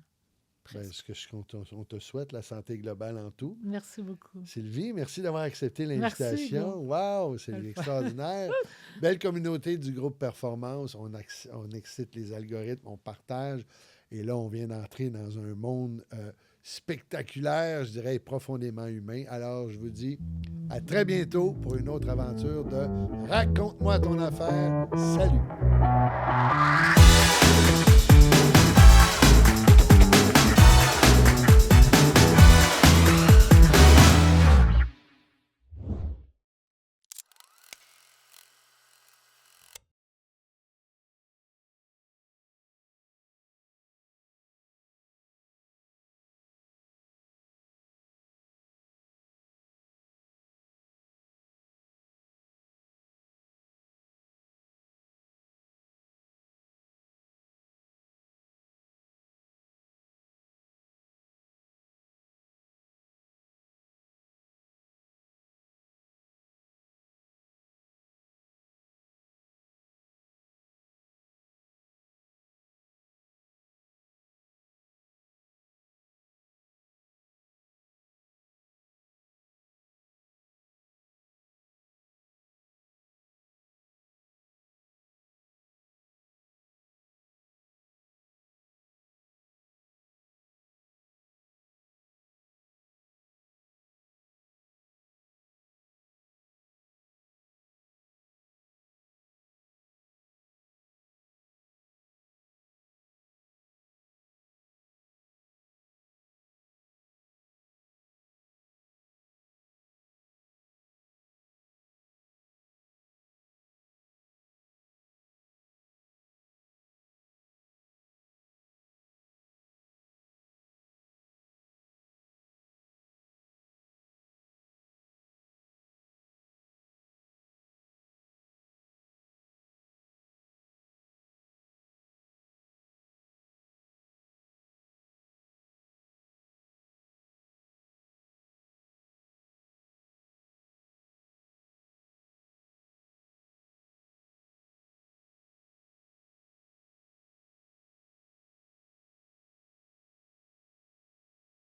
presque. on te souhaite la santé globale en tout. Merci beaucoup. Sylvie, merci d'avoir accepté Merci, l'invitation. Wow, c'est Belle fois. extraordinaire. Belle communauté du groupe Performance. On excite les algorithmes, on partage. Et là, on vient d'entrer dans un monde spectaculaire, je dirais profondément humain. Alors, je vous dis à très bientôt pour une autre aventure de Raconte-moi ton affaire. Salut!